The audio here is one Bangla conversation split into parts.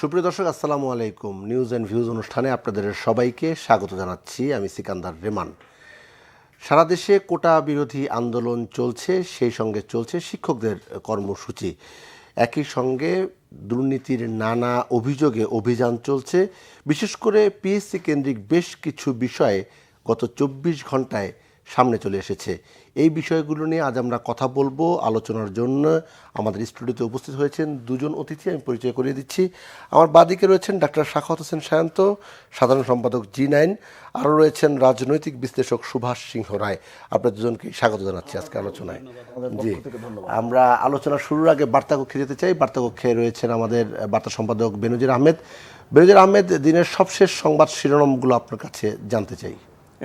সুপ্রিয় দর্শক, আসসালামু আলাইকুম। নিউজ অ্যান্ড ভিউজ অনুষ্ঠানে আপনাদের সবাইকে স্বাগত জানাচ্ছি। আমি সিকান্দার রেমান। সারা দেশে কোটা বিরোধী আন্দোলন চলছে, সেই সঙ্গে চলছে শিক্ষকদের কর্মসূচি। একই সঙ্গে দুর্নীতির নানা অভিযোগে অভিযান চলছে। বিশেষ করে পিএসসি কেন্দ্রিক বেশ কিছু বিষয়ে গত 24 ঘন্টায় সামনে চলে এসেছে। এই বিষয়গুলো নিয়ে আজ আমরা কথা বলবো। আলোচনার জন্য আমাদের স্টুডিওতে উপস্থিত হয়েছেন দুজন অতিথি। আমি পরিচয় করিয়ে দিচ্ছি। আমার বাদিকে রয়েছেন ডাক্তার সাখাওয়াত হোসেন সায়ন্ত, সাধারণ সম্পাদক জি9। আরও রয়েছেন রাজনৈতিক বিশ্লেষক সুভাষ সিংহ রায়। আপনার দুজনকে স্বাগত জানাচ্ছি আজকে আলোচনায়। জি, আমরা আলোচনা শুরুর আগে বার্তাকক্ষে যেতে চাই। বার্তাকক্ষে রয়েছেন আমাদের বার্তা সম্পাদক বেনজির আহমেদ। বেনজির আহমেদ, দিনের সবশেষ সংবাদ শিরোনামগুলো আপনার কাছে জানতে চাই।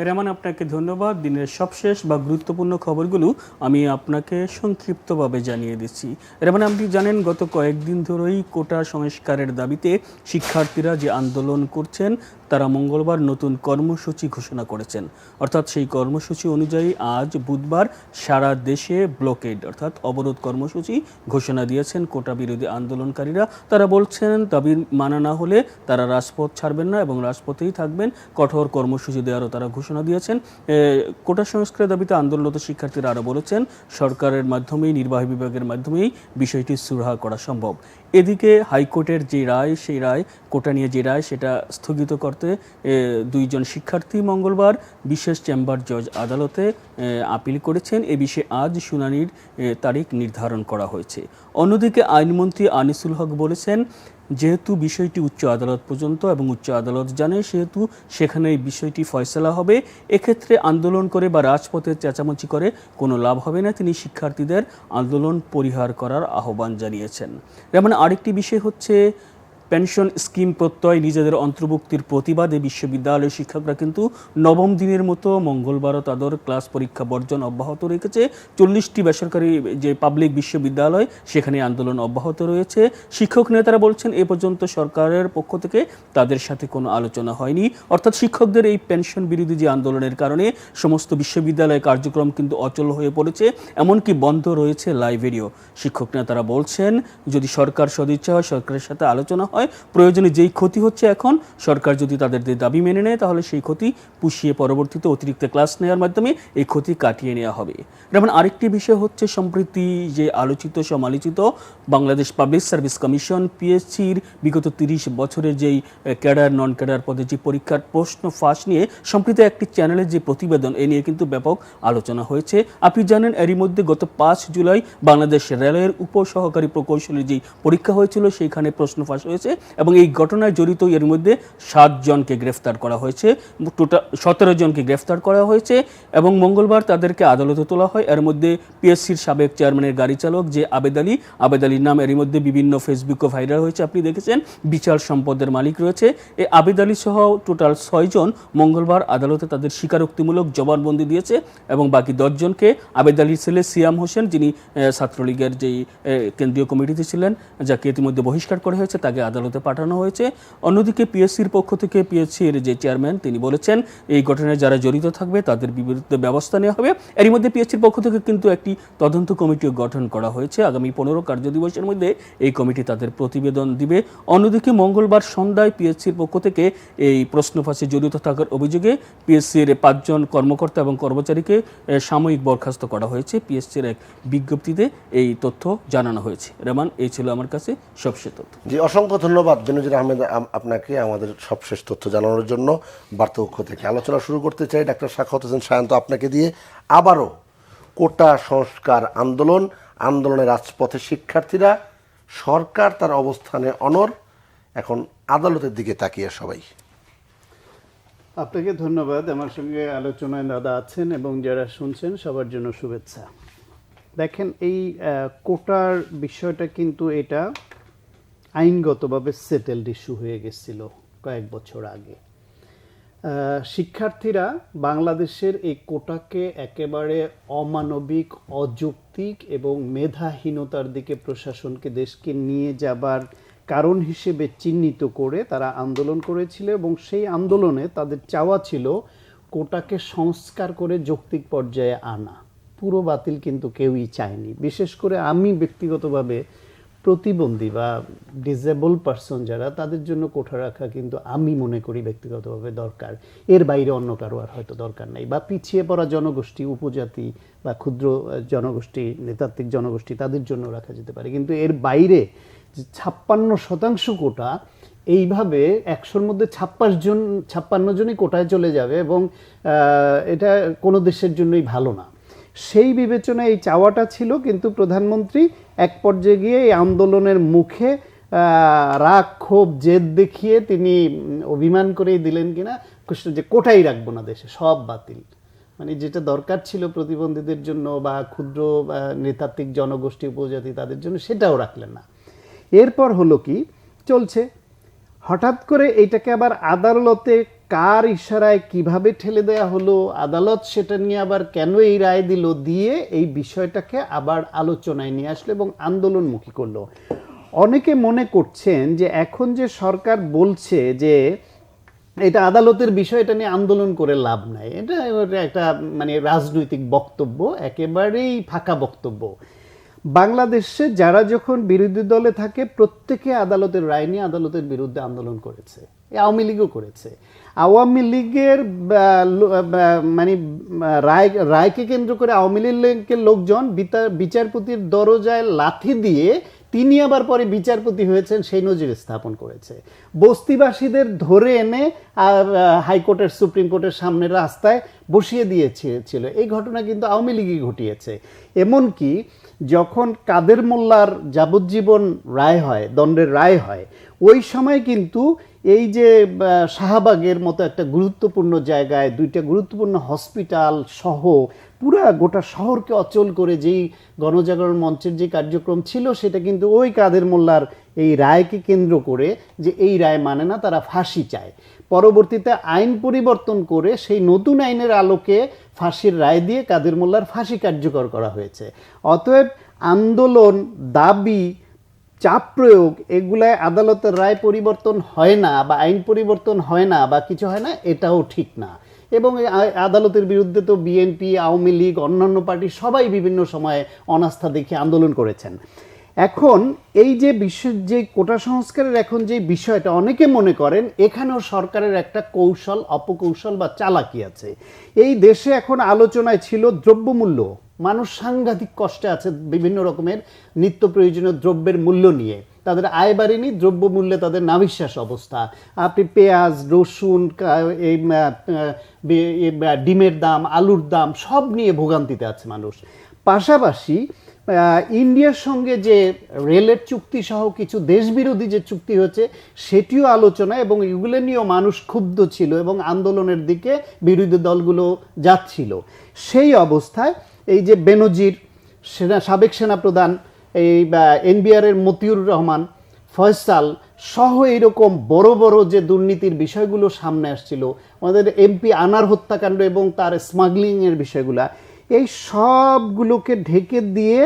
রেহমান, আপনাকে ধন্যবাদ। দিনের সবশেষ বা গুরুত্বপূর্ণ খবরগুলো আমি আপনাকে সংক্ষিপ্তভাবে জানিয়ে দিচ্ছি। রেহমান, আপনি জানেন গত কয়েকদিন ধরেই কোটা সংস্কারের দাবিতে শিক্ষার্থীরা যে আন্দোলন করছেন, তারা মঙ্গলবার নতুন কর্মসূচি ঘোষণা করেছেন। অর্থাৎ সেই কর্মসূচি অনুযায়ী আজ বুধবার সারা দেশে ব্লকেড অর্থাৎ অবরোধ কর্মসূচি ঘোষণা দিয়েছেন কোটা বিরোধী আন্দোলনকারীরা। তারা বলছেন দাবি মানা না হলে তারা রাজপথ ছাড়বেন না এবং রাজপথেই থাকবেন। কঠোর কর্মসূচি দেওয়ারও তারা ঘোষণা দিয়েছেন। কোটা সংস্কারের দাবিতে আন্দোলনরত শিক্ষার্থীরা আরও বলেছেন সরকারের মাধ্যমেই, নির্বাহী বিভাগের মাধ্যমেই বিষয়টি সুরাহা করা সম্ভব। এদিকে হাইকোর্টের যে রায়, সেই রায়, কোটা নিয়ে যে রায়, সেটা স্থগিত করতে দুইজন শিক্ষার্থী মঙ্গলবার বিশেষ চেম্বার জজ আদালতে আপিল করেছেন। এ বিষয়ে আজ শুনানির তারিখ নির্ধারণ করা হয়েছে। অন্যদিকে আইনমন্ত্রী আনিসুল হক বলেছেন, যেহেতু বিষয়টি উচ্চ আদালত পর্যন্ত এবং উচ্চ আদালত জানে, সেহেতু সেখানে এই বিষয়টি ফয়সলা হবে। এক্ষেত্রে আন্দোলন করে বা রাজপথে চেঁচামেচি করে কোনো লাভ হবে না। তিনি শিক্ষার্থীদের আন্দোলন পরিহার করার আহ্বান জানিয়েছেন। যেমন আরেকটি বিষয় হচ্ছে পেনশন স্কিম প্রত্যয় নিজেদের অন্তর্ভুক্তির প্রতিবাদে বিশ্ববিদ্যালয়ের শিক্ষকরা কিন্তু নবম দিনের মতো মঙ্গলবারও তাদের ক্লাস পরীক্ষা বর্জন অব্যাহত রেখেছে। 40টি বেসরকারি যে পাবলিক বিশ্ববিদ্যালয়, সেখানে আন্দোলন অব্যাহত রয়েছে। শিক্ষক নেতারা বলছেন এ পর্যন্ত সরকারের পক্ষ থেকে তাদের সাথে কোনো আলোচনা হয়নি। অর্থাৎ শিক্ষকদের এই পেনশন বিরোধী যে আন্দোলনের কারণে সমস্ত বিশ্ববিদ্যালয় কার্যক্রম কিন্তু অচল হয়ে পড়েছে, এমনকি বন্ধ রয়েছে লাইব্রেরিও। শিক্ষক নেতারা বলছেন যদি সরকার সদিচ্ছা হয়, সরকারের সাথে আলোচনা হয়, প্রয়োজনে যেই ক্ষতি হচ্ছে এখন, সরকার যদি তাদের দাবি মেনে নেয়, তাহলে সেই ক্ষতি পুষিয়ে পরবর্তীতে অতিরিক্ত ক্লাস নেওয়ার মাধ্যমে এই ক্ষতি কাটিয়ে নেওয়া হবে। যেমন আরেকটি বিষয় হচ্ছে সম্প্রতি যে আলোচিত সমালোচিত বাংলাদেশ পাবলিক সার্ভিস কমিশন পিএসসির বিগত 30 বছরের যেই ক্যাডার নন ক্যাডার পদে যে পরীক্ষার প্রশ্ন ফাঁস নিয়ে সম্প্রতি একটি চ্যানেলের যে প্রতিবেদন, এ নিয়ে কিন্তু ব্যাপক আলোচনা হয়েছে। আপনি জানেন এরই মধ্যে গত 5 জুলাই বাংলাদেশ রেলওয়ের উপসহকারী প্রকৌশলীর যে পরীক্ষা হয়েছিল, সেইখানে প্রশ্ন ফাঁস হয়েছে এবং এই ঘটনায় জড়িত এর মধ্যে 7 জনকে গ্রেফতার করা হয়েছে। টোটাল 17 জনকে গ্রেফতার করা হয়েছে এবং মঙ্গলবার তাদেরকে আদালতে তোলা হয়। এর মধ্যে পিএসসির সাবেক চেয়ারম্যানের গাড়ি চালক যে আবেদ আলীর নাম এরই মধ্যে বিভিন্ন ফেসবুকে ভাইরাল হয়েছে, আপনি দেখেছেন। বিশাল সম্পদের মালিক রয়েছে। এই আবেদ আলী সহ টোটাল 6 জন মঙ্গলবার আদালতে তাদের স্বীকারোক্তিমূলক জবানবন্দি দিয়েছে এবং বাকি 10 জনকে আবেদ আলীর ছেলে সিয়াম হোসেন, যিনি ছাত্রলীগের যেই কেন্দ্রীয় কমিটিতে ছিলেন, যাকে ইতিমধ্যে বহিষ্কার করা হয়েছে, তাকে আদালতে পাঠানো হয়েছে। অন্যদিকে পিএসসির পক্ষ থেকে পিএসসির যে চেয়ারম্যান, তিনি বলেছেন এই ঘটনায় যারা জড়িত থাকবে তাদের বিরুদ্ধে ব্যবস্থা নেওয়া হবে। এরই মধ্যে পিএসসির পক্ষ থেকে কিন্তু একটি তদন্ত কমিটিও গঠন করা হয়েছে। আগামী 15 কার্যদিবসের মধ্যে এই কমিটি তাদের প্রতিবেদন দিবে। অন্যদিকে মঙ্গলবার সন্ধ্যায় পিএসসির পক্ষ থেকে এই প্রশ্ন ফাঁসে জড়িত থাকার অভিযোগে পিএসসির 5 জন কর্মকর্তা এবং কর্মচারীকে সাময়িক বরখাস্ত করা হয়েছে। পিএসসির এক বিজ্ঞপ্তিতে এই তথ্য জানানো হয়েছে। রেমান, এই ছিল আমার কাছে সবশেষ তথ্য। জি, অসংখ্য ধন্যবাদ বেনজির আহমেদ আপনাকে আমাদের সবশেষ তথ্য জানানোর জন্য। বার্তাকক্ষ থেকে আলোচনা শুরু করতে চাই ডাক্তার সাখাওয়াত হোসেন সায়ন্ত, আপনাকে দিয়ে। আবারও কোটা সংস্কার আন্দোলনের রাজপথে শিক্ষার্থীরা, সরকার তার অবস্থানে অনড়, এখন আদালতের দিকে তাকিয়ে সবাই। আপনাকে ধন্যবাদ। আমার সঙ্গে আলোচনায় দাদা আছেন এবং যারা শুনছেন সবার জন্য শুভেচ্ছা। দেখেন, এই কোটার বিষয়টা কিন্তু এটা আইনগতভাবে সেটেলড ইস্যু হয়ে গেছিল কয়েক বছর আগে। শিক্ষার্থীরা বাংলাদেশের এই কোটাকে একেবারে অমানবিক, অযৌক্তিক এবং মেধাহীনতার দিকে প্রশাসনকে, দেশকে নিয়ে যাবার কারণ হিসেবে চিহ্নিত করে তারা আন্দোলন করেছিল এবং সেই আন্দোলনে তাদের চাওয়া ছিল কোটাকে সংস্কার করে যৌক্তিক পর্যায়ে আনা। পুরো বাতিল কিন্তু কেউই চায়নি। বিশেষ করে আমি ব্যক্তিগতভাবে প্রতিবন্ধী বা ডিসেবল পারসন যারা, তাদের জন্য কোঠা রাখা কিন্তু আমি মনে করি ব্যক্তিগতভাবে দরকার। এর বাইরে অন্য কারো আর হয়তো দরকার নাই। বা পিছিয়ে পড়া জনগোষ্ঠী, উপজাতি বা ক্ষুদ্র জনগোষ্ঠী, নৃতাত্ত্বিক জনগোষ্ঠী, তাদের জন্য রাখা যেতে পারে। কিন্তু এর বাইরে 56% কোটা, এইভাবে 100-র মধ্যে 56 জনই কোটায় চলে যাবে এবং এটা কোনো দেশের জন্যই ভালো না। সেই বিবেচনায় এই চাওয়াটা ছিল, কিন্তু প্রধানমন্ত্রী এক পর্যায়ে গিয়ে এই আন্দোলনের মুখে রাগ, ক্ষোভ, জেদ দেখিয়ে তিনি অভিমান করেই দিলেন কিনা যে কোটাই রাখবো না দেশে, সব বাতিল। মানে যেটা দরকার ছিল প্রতিবন্ধীদের জন্য বা ক্ষুদ্র নৃতাত্ত্বিক জনগোষ্ঠী, উপজাতি, তাদের জন্য, সেটাও রাখলেন না। এরপর হলো কি, চলছে হঠাৎ করে এইটাকে আবার আদালতে কার ইশারায় কিভাবে ঠেলে দেয়া হলো, আদালত সেটা নিয়ে আবার কেন এই রায় দিল, দিয়ে এই বিষয়টাকে আবার আলোচনায় নিয়ে আসলো এবং আন্দোলনমুখী করলো। অনেকে মনে করছেন যে এখন যে সরকার বলছে যে এটা আদালতের বিষয়, এটা নিয়ে আন্দোলন করে লাভ নাই, এটা একটা মানে রাজনৈতিক বক্তব্য, একেবারেই ফাঁকা বক্তব্য। বাংলাদেশে যারা যখন বিরোধী দলে থাকে প্রত্যেকে আদালতের রায় নিয়ে আদালতের বিরুদ্ধে আন্দোলন করেছে। আওয়ামী লীগও করেছে। আওয়ামী লীগের মানে রায়কে কেন্দ্র করে আওয়ামী লীগের লোকজন বিচারপতির দরজায় লাথি দিয়ে তিনি আবার পরে বিচারপতি হয়েছেন, সেই নজির স্থাপন করেছে। বস্তিবাসীদের ধরে এনে হাইকোর্টের, সুপ্রিম কোর্টের সামনে রাস্তায় বসিয়ে দিয়েছিল। এই ঘটনা কিন্তু আওয়ামী লীগই ঘটিয়েছে। এমনকি যখন কাদের মোল্লার যাবজ্জীবন রায় হয়, দণ্ডের রায় হয়, ওই সময় কিন্তু এই যে শাহবাগের মতো একটা গুরুত্বপূর্ণ জায়গায় 2টা গুরুত্বপূর্ণ হসপিটাল সহ পুরা গোটা শহরকে অচল করে যেই গণজাগরণ মঞ্চের যে কার্যক্রম ছিল, সেটা কিন্তু ওই কাদের মোল্লার এই রায়কে কেন্দ্র করে, যে এই রায় মানে না, তারা ফাঁসি চায়। পরবর্তীতে আইন পরিবর্তন করে সেই নতুন আইনের আলোকে ফাঁসির রায় দিয়ে কাদের মোল্লার ফাঁসি কার্যকর করা হয়েছে। অতএব আন্দোলন, দাবি, চাপ প্রয়োগ, এগুলায় আদালতের রায় পরিবর্তন হয় না বা আইন পরিবর্তন হয় না বা কিছু হয় না, এটাও ঠিক না। এবং আদালতের বিরুদ্ধে তো বিএনপি, আওয়ামী লীগ, অন্যান্য পার্টি সবাই বিভিন্ন সময়ে অনাস্থা দেখিয়ে আন্দোলন করেছেন। এখন এই যে যে কোটা সংস্কারের এখন যে বিষয়টা, অনেকে মনে করেন এখানেও সরকারের একটা কৌশল, অপকৌশল বা চালাকি আছে। এই দেশে এখন আলোচনায় ছিল দ্রব্যমূল্য, মানুষ সাংঘাতিক কষ্টে আছে বিভিন্ন রকমের নিত্য প্রয়োজনীয় দ্রব্যের মূল্য নিয়ে, তাদের আয় বাড়েনি, দ্রব্যমূল্যে তাদের নাভিশ্বাস অবস্থা। আপনি পেঁয়াজ, রসুন, এই ডিমের দাম, আলুর দাম, সব নিয়ে ভোগান্তিতে আছে মানুষ। পাশাপাশি ইন্ডিয়ার সঙ্গে যে রেলের চুক্তি সহ কিছু দেশবিরোধী যে চুক্তি হয়েছে, সেটিও আলোচনা, এবং এগুলো নিয়েও মানুষ ক্ষুব্ধ ছিল এবং আন্দোলনের দিকে বিরোধী দলগুলো যাচ্ছিল। সেই অবস্থায় এই যে বেনজির, সাবেক সেনাপ্রধান, এই এনবিআরের মতিউর রহমান, ফয়সাল সহ এইরকম বড় বড় যে দুর্নীতির বিষয়গুলো সামনে আসছিল, আমাদের এমপি আনার হত্যাকাণ্ড এবং তার স্মাগলিংয়ের বিষয়গুলা, এই সবগুলোকে ঢেকে দিয়ে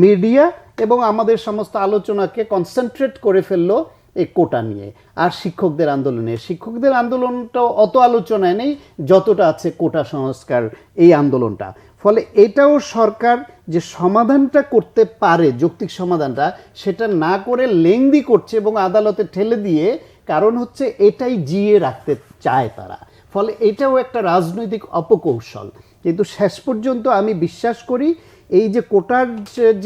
মিডিয়া এবং আমাদের সমস্ত আলোচনাকে কনসেন্ট্রেট করে ফেললো এই কোটা নিয়ে। আর শিক্ষকদের আন্দোলনে, শিক্ষকদের আন্দোলনটাও অত আলোচনায় নেই যতটা আছে কোটা সংস্কার এই আন্দোলনটা। ফলে এটাও সরকার যে সমাধানটা করতে পারে, যৌক্তিক সমাধানটা, সেটা না করে লেংদি করছে এবং আদালতে ঠেলে দিয়ে, কারণ হচ্ছে এটাই জিয়ে রাখতে চায় তারা। ফলে এটাও একটা রাজনৈতিক অপকৌশল। কিন্তু শেষ পর্যন্ত আমি বিশ্বাস করি এই যে কোটার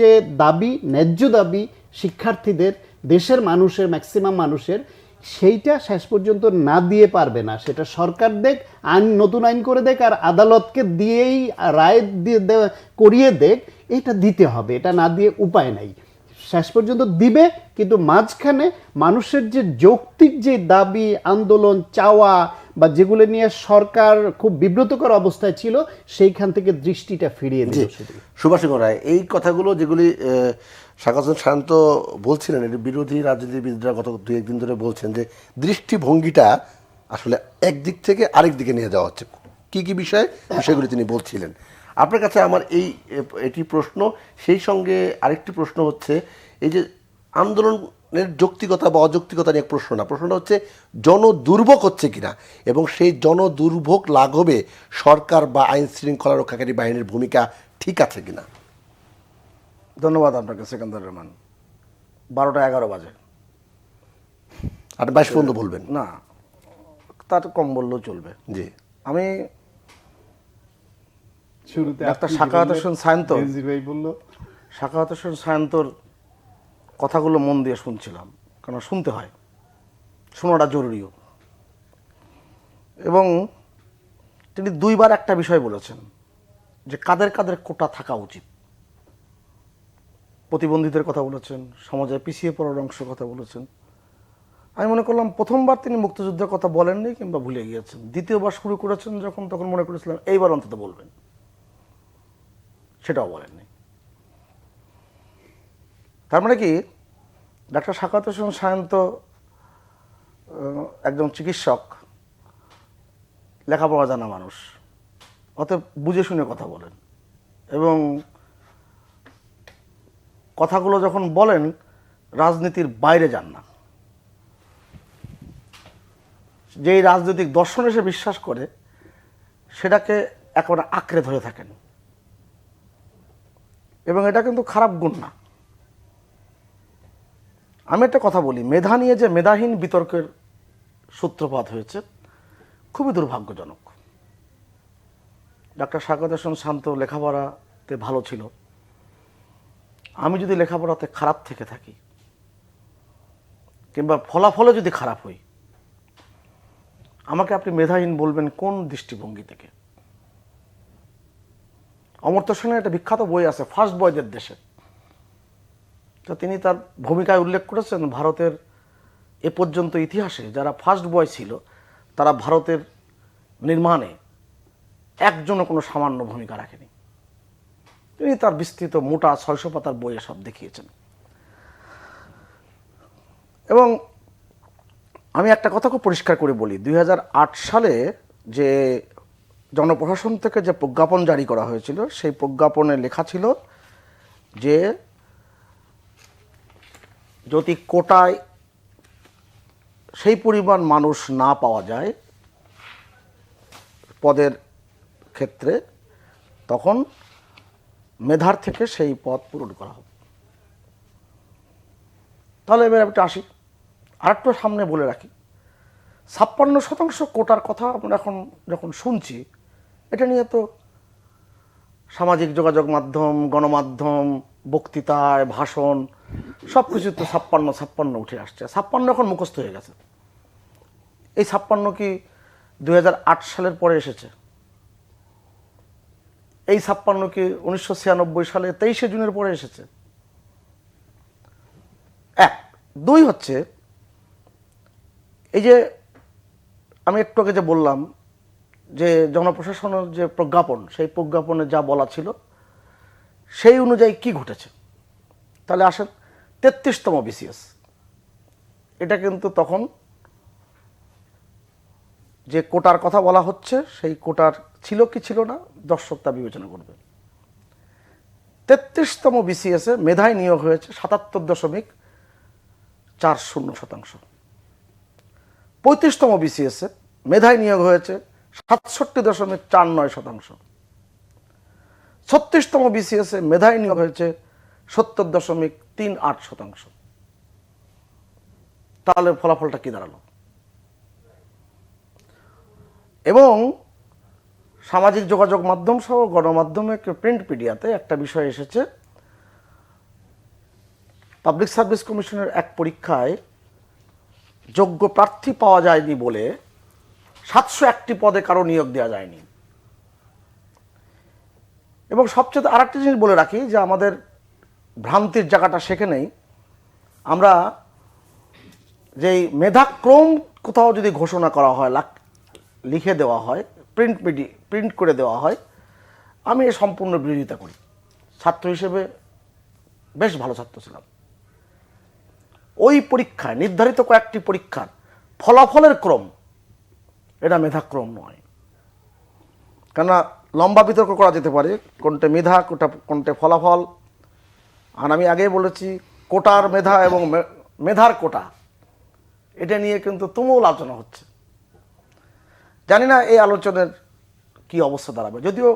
যে দাবি, ন্যায্য দাবি শিক্ষার্থীদের, দেশের মানুষের, ম্যাক্সিমাম মানুষের, সেইটা শেষ পর্যন্ত না দিয়ে পারবে না। সেটা সরকার দেখ, নতুন আইন করে দেখ, আর আদালতকে দিয়েই রায় দিয়ে করিয়ে দেখ, এটা দিতে হবে, এটা না দিয়ে উপায় নাই। শেষ পর্যন্ত দিবে, কিন্তু মাঝখানে মানুষের যে যৌক্তিক যে দাবি, আন্দোলন, চাওয়া বা যেগুলো নিয়ে সরকার খুব বিব্রতকর অবস্থায় ছিল, সেইখান থেকে দৃষ্টিটা ফিরিয়ে দিল। সুভাষ রায়, এই কথাগুলো যেগুলি স্বাগত শান্ত বলছিলেন, এটি বিরোধী রাজনীতিবিদরা গত 2-1 দিন ধরে বলছেন যে দৃষ্টিভঙ্গিটা আসলে একদিক থেকে আরেক দিকে নিয়ে যাওয়া হচ্ছে। কি কি বিষয়গুলি তিনি বলছিলেন। আপনার কাছে আমার এটি প্রশ্ন, সেই সঙ্গে আরেকটি প্রশ্ন হচ্ছে এই যে আন্দোলনের যৌক্তিকতা বা অযৌক্তিকতা নিয়ে প্রশ্ন না, প্রশ্নটা হচ্ছে জনদুর্ভোগ হচ্ছে কিনা, এবং সেই জনদুর্ভোগ লাঘবে সরকার বা আইন শৃঙ্খলা রক্ষাকারী বাহিনীর ভূমিকা ঠিক আছে কিনা। ধন্যবাদ আপনাকে সিকান্দার রহমান। 12টা 11 বাজে। আর 22 পর্যন্ত বলবেন? না, তার কম বললেও চলবে। জি। আমি শুরুতে ডাক্তার আপনি কি সাখাওয়াত বললেন? হোসেন সায়ন্তর বেনজির ভাই বলল সাখাওয়াত হোসেন সায়ন্তর কথাগুলো মন দিয়ে শুনছিলাম, কারণ শুনতে হয়, শোনাটা জরুরিও। এবং তিনি 2বার একটা বিষয় বলেছেন যে কাদের কাদের কোটা থাকা উচিত। প্রতিবন্ধীদের কথা বলেছেন, সমাজে পিছিয়ে পড়ার অংশের কথা বলেছেন। আমি মনে করলাম প্রথমবার তিনি মুক্তিযুদ্ধের কথা বলেননি কিংবা ভুলে গিয়েছেন, দ্বিতীয়বার শুরু করেছেন যখন, তখন মনে করেছিলাম এইবার অন্তত বলবেন, সেটাও বলেননি। তার মানে কি, ডাক্তার সাখাওয়াত হোসেন সায়ন্ত একজন চিকিৎসক, লেখাপড়া জানা মানুষ, অতএব বুঝে শুনে কথা বলেন, এবং কথাগুলো যখন বলেন রাজনীতির বাইরে যান না। যেই রাজনৈতিক দর্শনে সে বিশ্বাস করে সেটাকে একেবারে আঁকড়ে ধরে থাকেন, এবং এটা কিন্তু খারাপ গুণ না। আমি একটা কথা বলি, মেধা নিয়ে যে মেধাহীন বিতর্কের সূত্রপাত হয়েছে খুবই দুর্ভাগ্যজনক। ডাক্তার সাখাওয়াত হোসেন শান্ত লেখাপড়াতে ভালো ছিল, আমি যদি লেখাপড়াতে খারাপ থেকে থাকি কিংবা ফলাফলে যদি খারাপ হই, আমাকে আপনি মেধাহীন বলবেন কোন দৃষ্টিভঙ্গি থেকে? অমর্ত্য সেনের একটা বিখ্যাত বই আছে, ফার্স্ট বয়দের দেশে, তো তিনি তার ভূমিকায় উল্লেখ করেছেন ভারতের এ পর্যন্ত ইতিহাসে যারা ফার্স্ট বয় ছিল তারা ভারতের নির্মাণে একজনও কোনো সামান্য ভূমিকা রাখেনি। তিনি তার বিস্তৃত মোটা 600 পাতার বইয়ে সব দেখিয়েছেন। এবং আমি একটা কথা খুব পরিষ্কার করে বলি, 2008 সালে যে জনপ্রশাসন থেকে যে প্রজ্ঞাপন জারি করা হয়েছিল, সেই প্রজ্ঞাপনে লেখা ছিল যে যদি কোটায় সেই পরিমাণ মানুষ না পাওয়া যায় পদের ক্ষেত্রে, তখন মেধার থেকে সেই পদ পূরণ করা হবে। তাহলে এবার একটা আসি, আরেকটু সামনে বলে রাখি, 56% কোটার কথা আমরা এখন যখন শুনছি, এটা নিয়ে তো সামাজিক যোগাযোগ মাধ্যম, গণমাধ্যম, বক্তৃতায়, ভাষণ, সব কিছু তো 56 উঠে আসছে। 56 এখন মুখস্থ হয়ে গেছে। এই 56 কি 2008 সালের পরে এসেছে? এই 56 কি 1996 সালে 23শে জুনের পরে এসেছে? 1, 2 হচ্ছে এই যে আমি একটু আগে যে বললাম যে জনপ্রশাসনের যে প্রজ্ঞাপন, সেই প্রজ্ঞাপনে যা বলা ছিল সেই অনুযায়ী কি ঘটেছে। তাহলে আসেন 33তম বিসিএস, এটা কিন্তু তখন যে কোটার কথা বলা হচ্ছে সেই কোটার ছিল কি ছিল না দর্শক তা বিবেচনা করবে। 33তম বিসিএসে মেধায় নিয়োগ হয়েছে 77.40%। 35তম বিসিএসে মেধায় নিয়োগ হয়েছে 67.49%। 36তম বিসিএসে মেধায় নিয়োগ হয়েছে 70.38%। তাহলে ফলাফলটা কি দাঁড়ালো? এবং সামাজিক যোগাযোগ মাধ্যম সহ গণমাধ্যমে, প্রিন্ট মিডিয়াতে একটা বিষয় এসেছে, পাবলিক সার্ভিস কমিশনের এক পরীক্ষায় যোগ্য প্রার্থী পাওয়া যায়নি বলে 701টি পদে কারো নিয়োগ দেওয়া যায়নি। এবং সবচেয়ে আরেকটা জিনিস বলে রাখি যে আমাদের ভ্রান্তির জায়গাটা সেখানেই, আমরা যেই মেধাক্রম কোথাও যদি ঘোষণা করা হয়, লিখে দেওয়া হয়, প্রিন্ট করে দেওয়া হয়, আমি এ সম্পূর্ণ বিরোধিতা করি। ছাত্র হিসেবে বেশ ভালো ছাত্র ছিলাম। ওই পরীক্ষায় নির্ধারিত কয়েকটি পরীক্ষার ফলাফলের ক্রম, এটা মেধাক্রম নয়। কেননা লম্বা বিতর্ক করা যেতে পারে কোনটা মেধা, কোনটা ফলাফল। আর আমি আগেই বলেছি, কোটার মেধা এবং মেধার কোটা, এটা নিয়ে কিন্তু তুমুল আলোচনা হচ্ছে। জানি না এই আলোচনার কি অবস্থা দাঁড়াবে। যদিও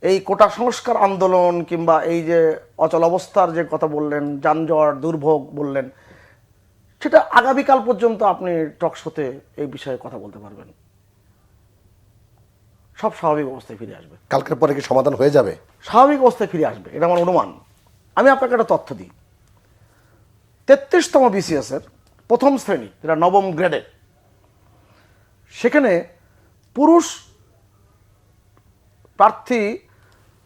এই কোটা সংস্কার আন্দোলন কিংবা এই যে অচল অবস্থার যে কথা বললেন, যানজট দুর্ভোগ বললেন, সেটা আগামীকাল পর্যন্ত আপনি টকশোতে এই বিষয়ে কথা বলতে পারবেন, সব স্বাভাবিক অবস্থায় ফিরে আসবে। কালকের পরে কি সমাধান হয়ে যাবে? স্বাভাবিক অবস্থায় ফিরে আসবে, এটা আমার অনুমান। আমি আপনাকে একটা তথ্য দিই, 33তম BCS এর প্রথম শ্রেণী, যেটা নবম গ্রেডের, সেখানে পুরুষ প্রার্থী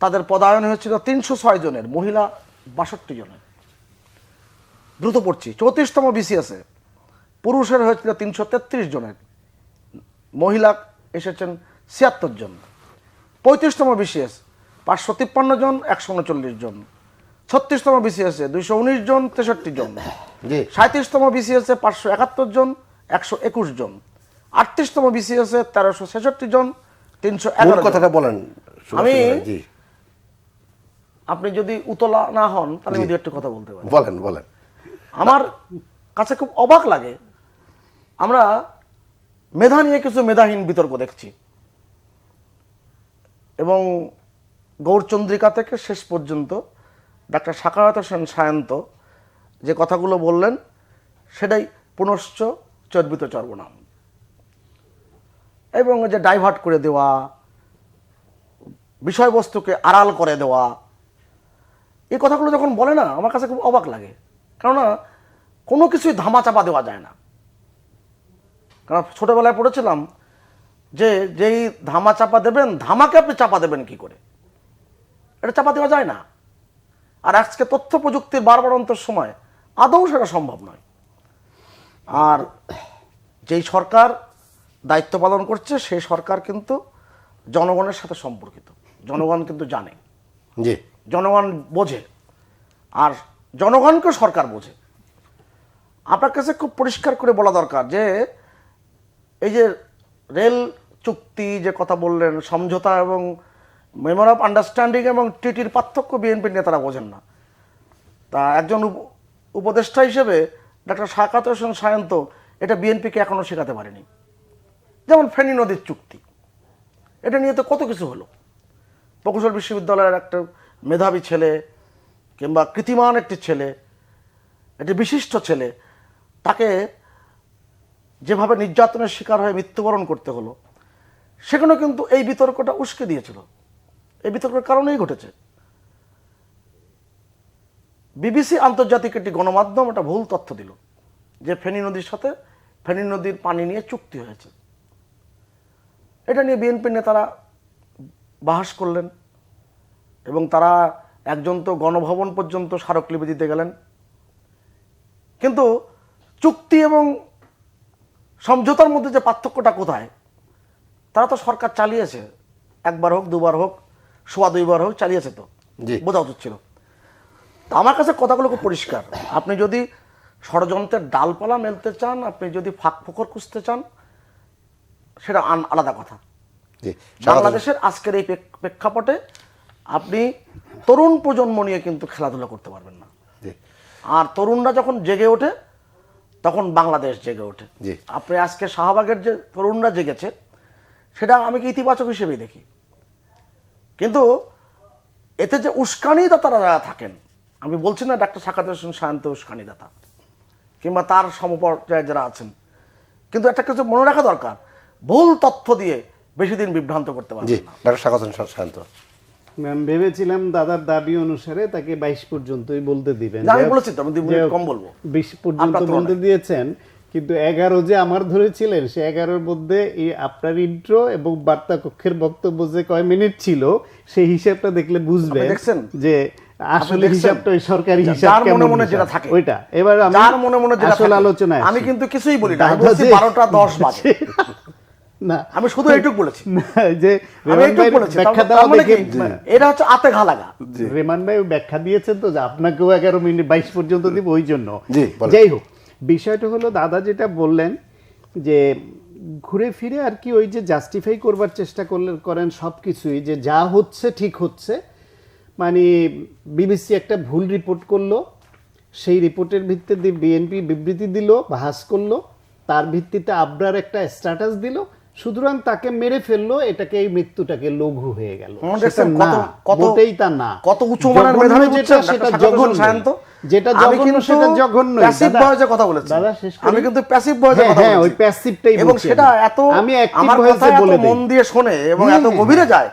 তাদের পদায়ন হয়েছিল 306 জনের, মহিলা 62 জনের। দ্রুত পড়ছি, 34তম BCS এ পুরুষের হয়েছিল 333 জনের, মহিলা এসেছেন 76 জন। 35তম BCS 553 জন, 139 জন। 36তম BCS এ 219 জন, 63 জন। জি। 37তম BCS এ 571 জন, 121 জন। 38তম BCS এ 1366 জন, মূল 311 জন। কথাটা বলেন আমি- জি আপনি যদি উতলা না হন তাহলে আমি দু একটা কথা বলতে পারি। বলেন বলেন। আমার কাছে খুব অবাক লাগে, আমরা মেধা নিয়ে কিছু মেধাহীন বিতর্ক দেখছি, এবং গৌরচন্দ্রিকা থেকে শেষ পর্যন্ত ডাক্তার সাখাওয়াত হোসেন সায়ন্ত যে কথাগুলো বললেন সেটাই পুনশ্চ চর্বিত চর্বনাম, এবং যে ডাইভার্ট করে দেওয়া, বিষয়বস্তুকে আড়াল করে দেওয়া, এই কথাগুলো যখন বলে না, আমার কাছে খুব অবাক লাগে। কেননা কোনো কিছুই ধামাচাপা দেওয়া যায় না। কারণ ছোটবেলায় পড়েছিলাম যে যেই ধামাচাপা দেবেন, ধামাকে আপনি চাপা দেবেন কি করে, এটা চাপা দেওয়া যায় না। আর আজকে তথ্য প্রযুক্তির বাড়বাড়ন্তের সময় আদৌ সেটা সম্ভব নয়। আর যেই সরকার দায়িত্ব পালন করছে সেই সরকার কিন্তু জনগণের সাথে সম্পর্কিত, জনগণ কিন্তু জানে, জি জনগণ বোঝে, আর জনগণকে সরকার বোঝে। আপনার কাছে খুব পরিষ্কার করে বলা দরকার যে এই যে রেল চুক্তি যে কথা বললেন, সমঝোতা এবং মেমোর অফ আন্ডারস্ট্যান্ডিং এবং টিটির পার্থক্য বিএনপির নেতারা বোঝেন না। তা একজন উপদেষ্টা হিসেবে ডাক্তার সাখাওয়াত হোসেন সায়ন্ত এটা বিএনপিকে এখনো শেখাতে পারেনি। যেমন ফেনী নদীর চুক্তি, এটা নিয়ে তো কত কিছু হলো। প্রকৌশল বিশ্ববিদ্যালয়ের একটা মেধাবী ছেলে কিংবা কৃতিমান একটি ছেলে, একটি বিশিষ্ট ছেলে, তাকে যেভাবে নির্যাতনের শিকার হয়ে মৃত্যুবরণ করতে হলো, সেখানে কিন্তু এই বিতর্কটা উস্কে দিয়েছিল। এই বিতর্কের কারণেই ঘটেছে। বিবিসি আন্তর্জাতিক একটি গণমাধ্যম একটা ভুল তথ্য দিল যে ফেনী নদীর সাথে ফেনী নদীর পানি নিয়ে চুক্তি হয়েছে। এটা নিয়ে বিএনপির নেতারা বাহাস করলেন, এবং তারা একজন তো গণভবন পর্যন্ত স্মারকলিপি দিতে গেলেন। কিন্তু চুক্তি এবং সমঝোতার মধ্যে যে পার্থক্যটা কোথায়, তারা তো সরকার চালিয়েছে, একবার হোক, দুবার হোক, সোয়া দুইবার হোক, চালিয়েছে, তো জি। বোঝা উচিত ছিল। তো আমার কাছে কথাগুলো খুব পরিষ্কার। আপনি যদি ষড়যন্ত্রের ডালপালা মেলতে চান, আপনি যদি ফাঁক ফোকর খুঁজতে চান, সেটা আলাদা কথা। জি বাংলাদেশের আজকের এই প্রেক্ষাপটে আপনি তরুণ প্রজন্ম নিয়ে কিন্তু খেলাধুলা করতে পারবেন না। জি আর তরুণরা যখন জেগে ওঠে তখন বাংলাদেশ জেগে ওঠে। জি। আপনি আজকে শাহবাগের যে তরুণরা জেগেছে, সেটা আমি কি ইতিবাচক হিসেবেই দেখি। কিন্তু এতে যে উস্কানিদাতারা যারা থাকেন, আমি বলছি না ডাক্তার সাখাওয়াত হোসেন সায়ন্ত উস্কানিদাতা কিংবা তার সমপর্যায়ে যারা আছেন, কিন্তু একটা কিছু মনে রাখা দরকার, ভুল তথ্য দিয়ে বেশি দিন বিভ্রান্ত করতে জি পারবেন না। ডাক্তার সাখাওয়াত হোসেন সায়ন্ত। ম্যাম, ভেবেছিলাম দাদার দাবি অনুসারে তাকে 22 পর্যন্তই বলতে দিবেন। না, আমি বলেছি তো, আমি 2 মিনিট কম বলবো। 20 পর্যন্ত আপনার তুলনায়। বলতে দিয়েছেন, কিন্তু 11 যে আমার ধরেছিলেন, সে 11-র মধ্যে এই আপনার ইন্ট্রো এবং বার্তা কক্ষের বক্তব্য যে কয় মিনিট ছিল, সেই হিসাবটা দেখলে বুঝবেন আপনি দেখছেন? যে আসলে দেখছেন? হিসাবটা ওই সরকারি হিসাব যার মনে কেমন মনে হিসাব। যেটা থাকে, ওইটা এবার আমি যার মনে মনে যেটা আসল থাকে, আলোচনায় আমি আসি। কিন্তু কিছুই বলি না, আমি দাদা বলছি যে- 12টা 10 বাজে। না, আমি শুধু এইটুকু বলেছি, না, যে আমি রেমান এইটুকু ভাইয়ের বলেছি। ব্যাখ্যা তার দেওয়া মানে দেখে কি? এটা হচ্ছে আতে ঘা লাগা। রেমান ভাই ব্যাখ্যা দিয়েছেন তো, যে আপনাকেও 11 মিনিট 22 পর্যন্ত দিব ওই জন্য। জি, বলেন। যাই হোক, বিষয়টা হলো দাদা যেটা বললেন যে ঘুরে ফিরে আর কি ওই যে জাস্টিফাই করবার চেষ্টা করেন সবকিছুই, যে যা হচ্ছে ঠিক হচ্ছে। মানে বিবিসি একটা ভুল রিপোর্ট করলো, সেই রিপোর্টের ভিত্তিতে বিএনপি বিবৃতি দিল, বাহাস করলো, তার ভিত্তিতে আবরার একটা স্ট্যাটাস দিল, সুতরাং তাকে মেরে ফেললো, এটাকে এই মৃত্যুটাকে লঘু হয়ে গেল। মনে সেটা দেখছেন না, মোটেই তা না। কত উঁচু মানের জঘন্য মেধাবী যেটা, বুঝছেন সেটা ডাক্তার জঘন্য। সায়ন্ত? যেটা আমি জঘন্য কিন্তু সেটা জঘন্য। প্যাসিভ ভয়েসে কথা বলেছি। দাদা শেষ করি। আমি কিন্তু প্যাসিভ ভয়েসে হ্যাঁ, কথা হ্যাঁ, বলেছি। ওই প্যাসিভটাই এবং বলছি সেটা আমি। এত আমি অ্যাক্টিভ আমার ভয়েসে কথা এত বলে মন দেই। দিয়ে শোনে এবং এত গভীরে যায়,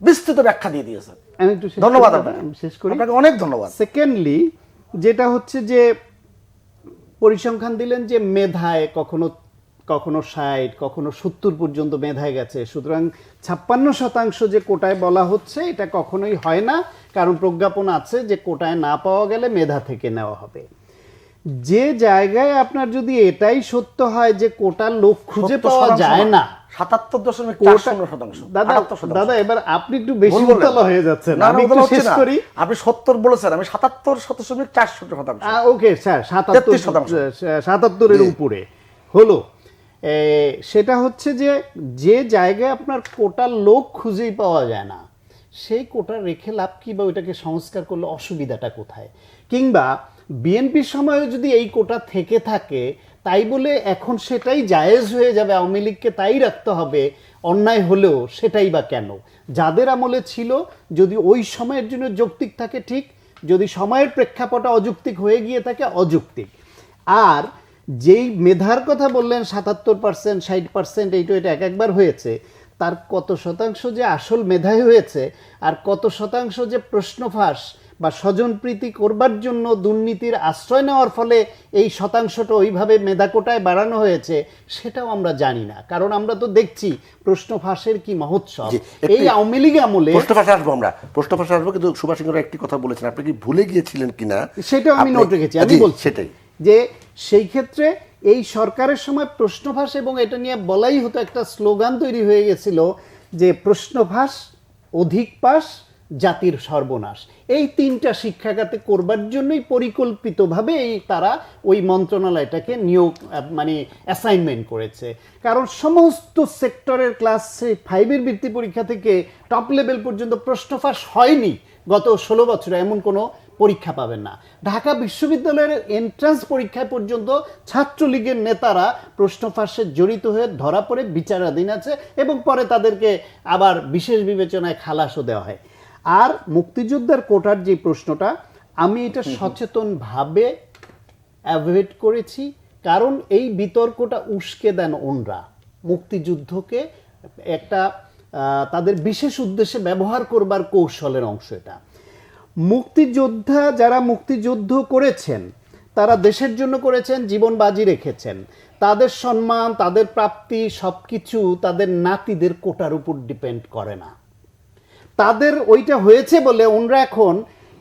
বিস্তৃত ব্যাখ্যা দিয়ে দিয়েছে। আমি একটু শেষ ধন্যবাদ করি, আপনাকে। আমি শেষ করি। আপনাকে অনেক ধন্যবাদ। সেকেন্ডলি যেটা হচ্ছে যে পরিসংখ্যান দিলেন যে মেধায় কখনো কখনো 60 কখনো 70 পর্যন্ত মেধায় গেছে। সুতরাং 56% যে কোটায় বলা হচ্ছে এটা কখনোই হয় না, কারণ প্রজ্ঞাপন আছে যে কোটায় না পাওয়া গেলে মেধা থেকে নেওয়া হবে। যে জায়গায় আপনার যদি এটাই সত্য হয় যে কোটার লোক খুঁজে পাওয়া যায় না, 77.40%। দাদা 78%। দাদা এবার আপনি একটু বেশি ভুল বললেন। উতলা হয়ে যাচ্ছেন। না, না, আমি একটু উতলা হচ্ছে শেষ না। করি। আপনি 70 বলেছেন, আমি 77.4%। Okay sir, 33%। 77-এর উপরে হলো। সেটা হচ্ছে যে জায়গায় আপনার কোটার লোক খুঁজেই পাওয়া যায় না, সেই কোটা রেখে লাভ কি, বা ওইটাকে সংস্কার করলে অসুবিধাটা কোথায়? কিংবা বিএনপির সময়ও যদি এই কোটা থেকে থাকে, তাই বলে এখন সেটাই জায়েজ হয়ে যাবে, আওয়ামী লীগকে তাই রাখতে হবে, অন্যায় হলেও সেটাই বা কেন? যাদের আমলে ছিল, যদি ওই সময়ের জন্য যৌক্তিক থাকে ঠিক, যদি সময়ের প্রেক্ষাপটে অযৌক্তিক হয়ে গিয়ে থাকে অযৌক্তিক। আর যেই মেধার কথা বললেন 77%, 60%, এটা এক একবার হয়েছে, তার কত শতাংশ যে আসল মেধায় হয়েছে আর কত শতাংশ যে প্রশ্ন ফাঁস বা স্বজনপ্রীতি করবার জন্য দুর্নীতির আশ্রয় নেওয়ার ফলে এই শতাংশটা ওইভাবে মেধা কোটায় বাড়ানো হয়েছে, সেটাও আমরা জানি না। কারণ আমরা তো দেখছি প্রশ্ন ফাঁসের কি মহোৎসব এই আওয়ামী লীগ আমলে। প্রশ্ন ফাঁসে আসবো আমরা, প্রশ্ন ফাঁসে আসবো, কিন্তু সুভাষ সিংহরা একটি কথা বলেছেন, আপনি কি ভুলে গিয়েছিলেন কিনা সেটাও আমি নোট রেখেছি। আমি বলছি সেটাই যে সেই ক্ষেত্রে এই সরকারের সময় প্রশ্নফাঁস, এবং এটা নিয়ে বলাই হতো, একটা স্লোগান তৈরি হয়ে গেছিল যে প্রশ্নফাঁস, অধিক পাস, জাতির সর্বনাশ। এই তিনটা শিক্ষাখাতে করবার জন্যই পরিকল্পিতভাবে তারা ওই মন্ত্রণালয়টাকে নিয়োগ মানে অ্যাসাইনমেন্ট করেছে। কারণ সমস্ত সেক্টরের ক্লাস 5-এর বৃত্তি পরীক্ষা থেকে টপ লেভেল পর্যন্ত প্রশ্নফাঁস হয়নি গত 16 বছরে, এমন কোনো পরীক্ষা পাবেন না। ঢাকা বিশ্ববিদ্যালয়ের এন্ট্রান্স পরীক্ষায় পর্যন্ত ছাত্রলীগের নেতারা প্রশ্ন ফাঁসে জড়িত হয়ে ধরা পড়ে বিচারাধীন আছে, এবং পরে তাদেরকে আবার বিশেষ বিবেচনায় খালাসও দেওয়া হয়। আর মুক্তিযোদ্ধার কোটার যে প্রশ্নটা, আমি এটা সচেতনভাবে অ্যাভয়েড করেছি, কারণ এই বিতর্কটা উস্কে দেন ওনরা মুক্তিযুদ্ধকে একটা তাদের বিশেষ উদ্দেশ্যে ব্যবহার করবার কৌশলের অংশ। এটা মুক্তিযোদ্ধা যারা মুক্তিযুদ্ধ করেছেন, তারা দেশের জন্য করেছেন, জীবন বাজি রেখেছেন, তাদের সম্মান, তাদের প্রাপ্তি সবকিছু তাদের নাতিদের কোটার উপর ডিপেন্ড করে না। তাদের ওইটা হয়েছে বলে ওনরা এখন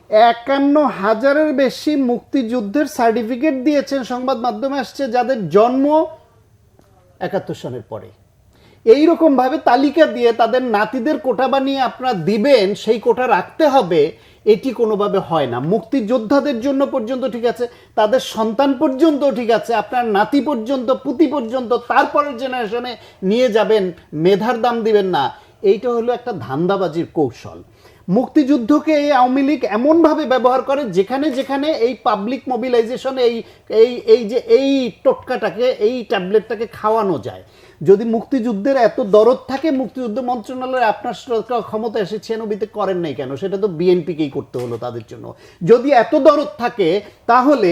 51,000-এর বেশি মুক্তিযুদ্ধের সার্টিফিকেট দিয়েছেন, সংবাদ মাধ্যমে আসছে, যাদের জন্ম 71 সনের পরে। এইরকম ভাবে তালিকা দিয়ে তাদের নাতিদের কোটা বানিয়ে আপনারা দিবেন, সেই কোটা রাখতে হবে, এটি কোনোভাবে হয় না। মুক্তিযোদ্ধাদের জন্য পর্যন্ত ঠিক আছে, তাদের সন্তান পর্যন্ত ঠিক আছে, আপনার নাতি পর্যন্ত, পুতি পর্যন্ত, তারপরের জেনারেশনে নিয়ে যাবেন, মেধার দাম দিবেন না। এইটা হলো একটা ধান্দাবাজির কৌশল। মুক্তিযুদ্ধকে এই আওয়ামী লীগ এমনভাবে ব্যবহার করে, যেখানে যেখানে এই পাবলিক মোবিলাইজেশন, এই টোটকাটাকে, এই ট্যাবলেটটাকে খাওয়ানো যায়। যদি মুক্তিযুদ্ধের এত দরদ থাকে, মুক্তিযুদ্ধ মন্ত্রণালয়ে আপনার ক্ষমতা এসে 96-তে করেন নাই কেন? সেটা তো বিএনপিকেই করতে হলো তাদের জন্য। যদি এত দরদ থাকে, তাহলে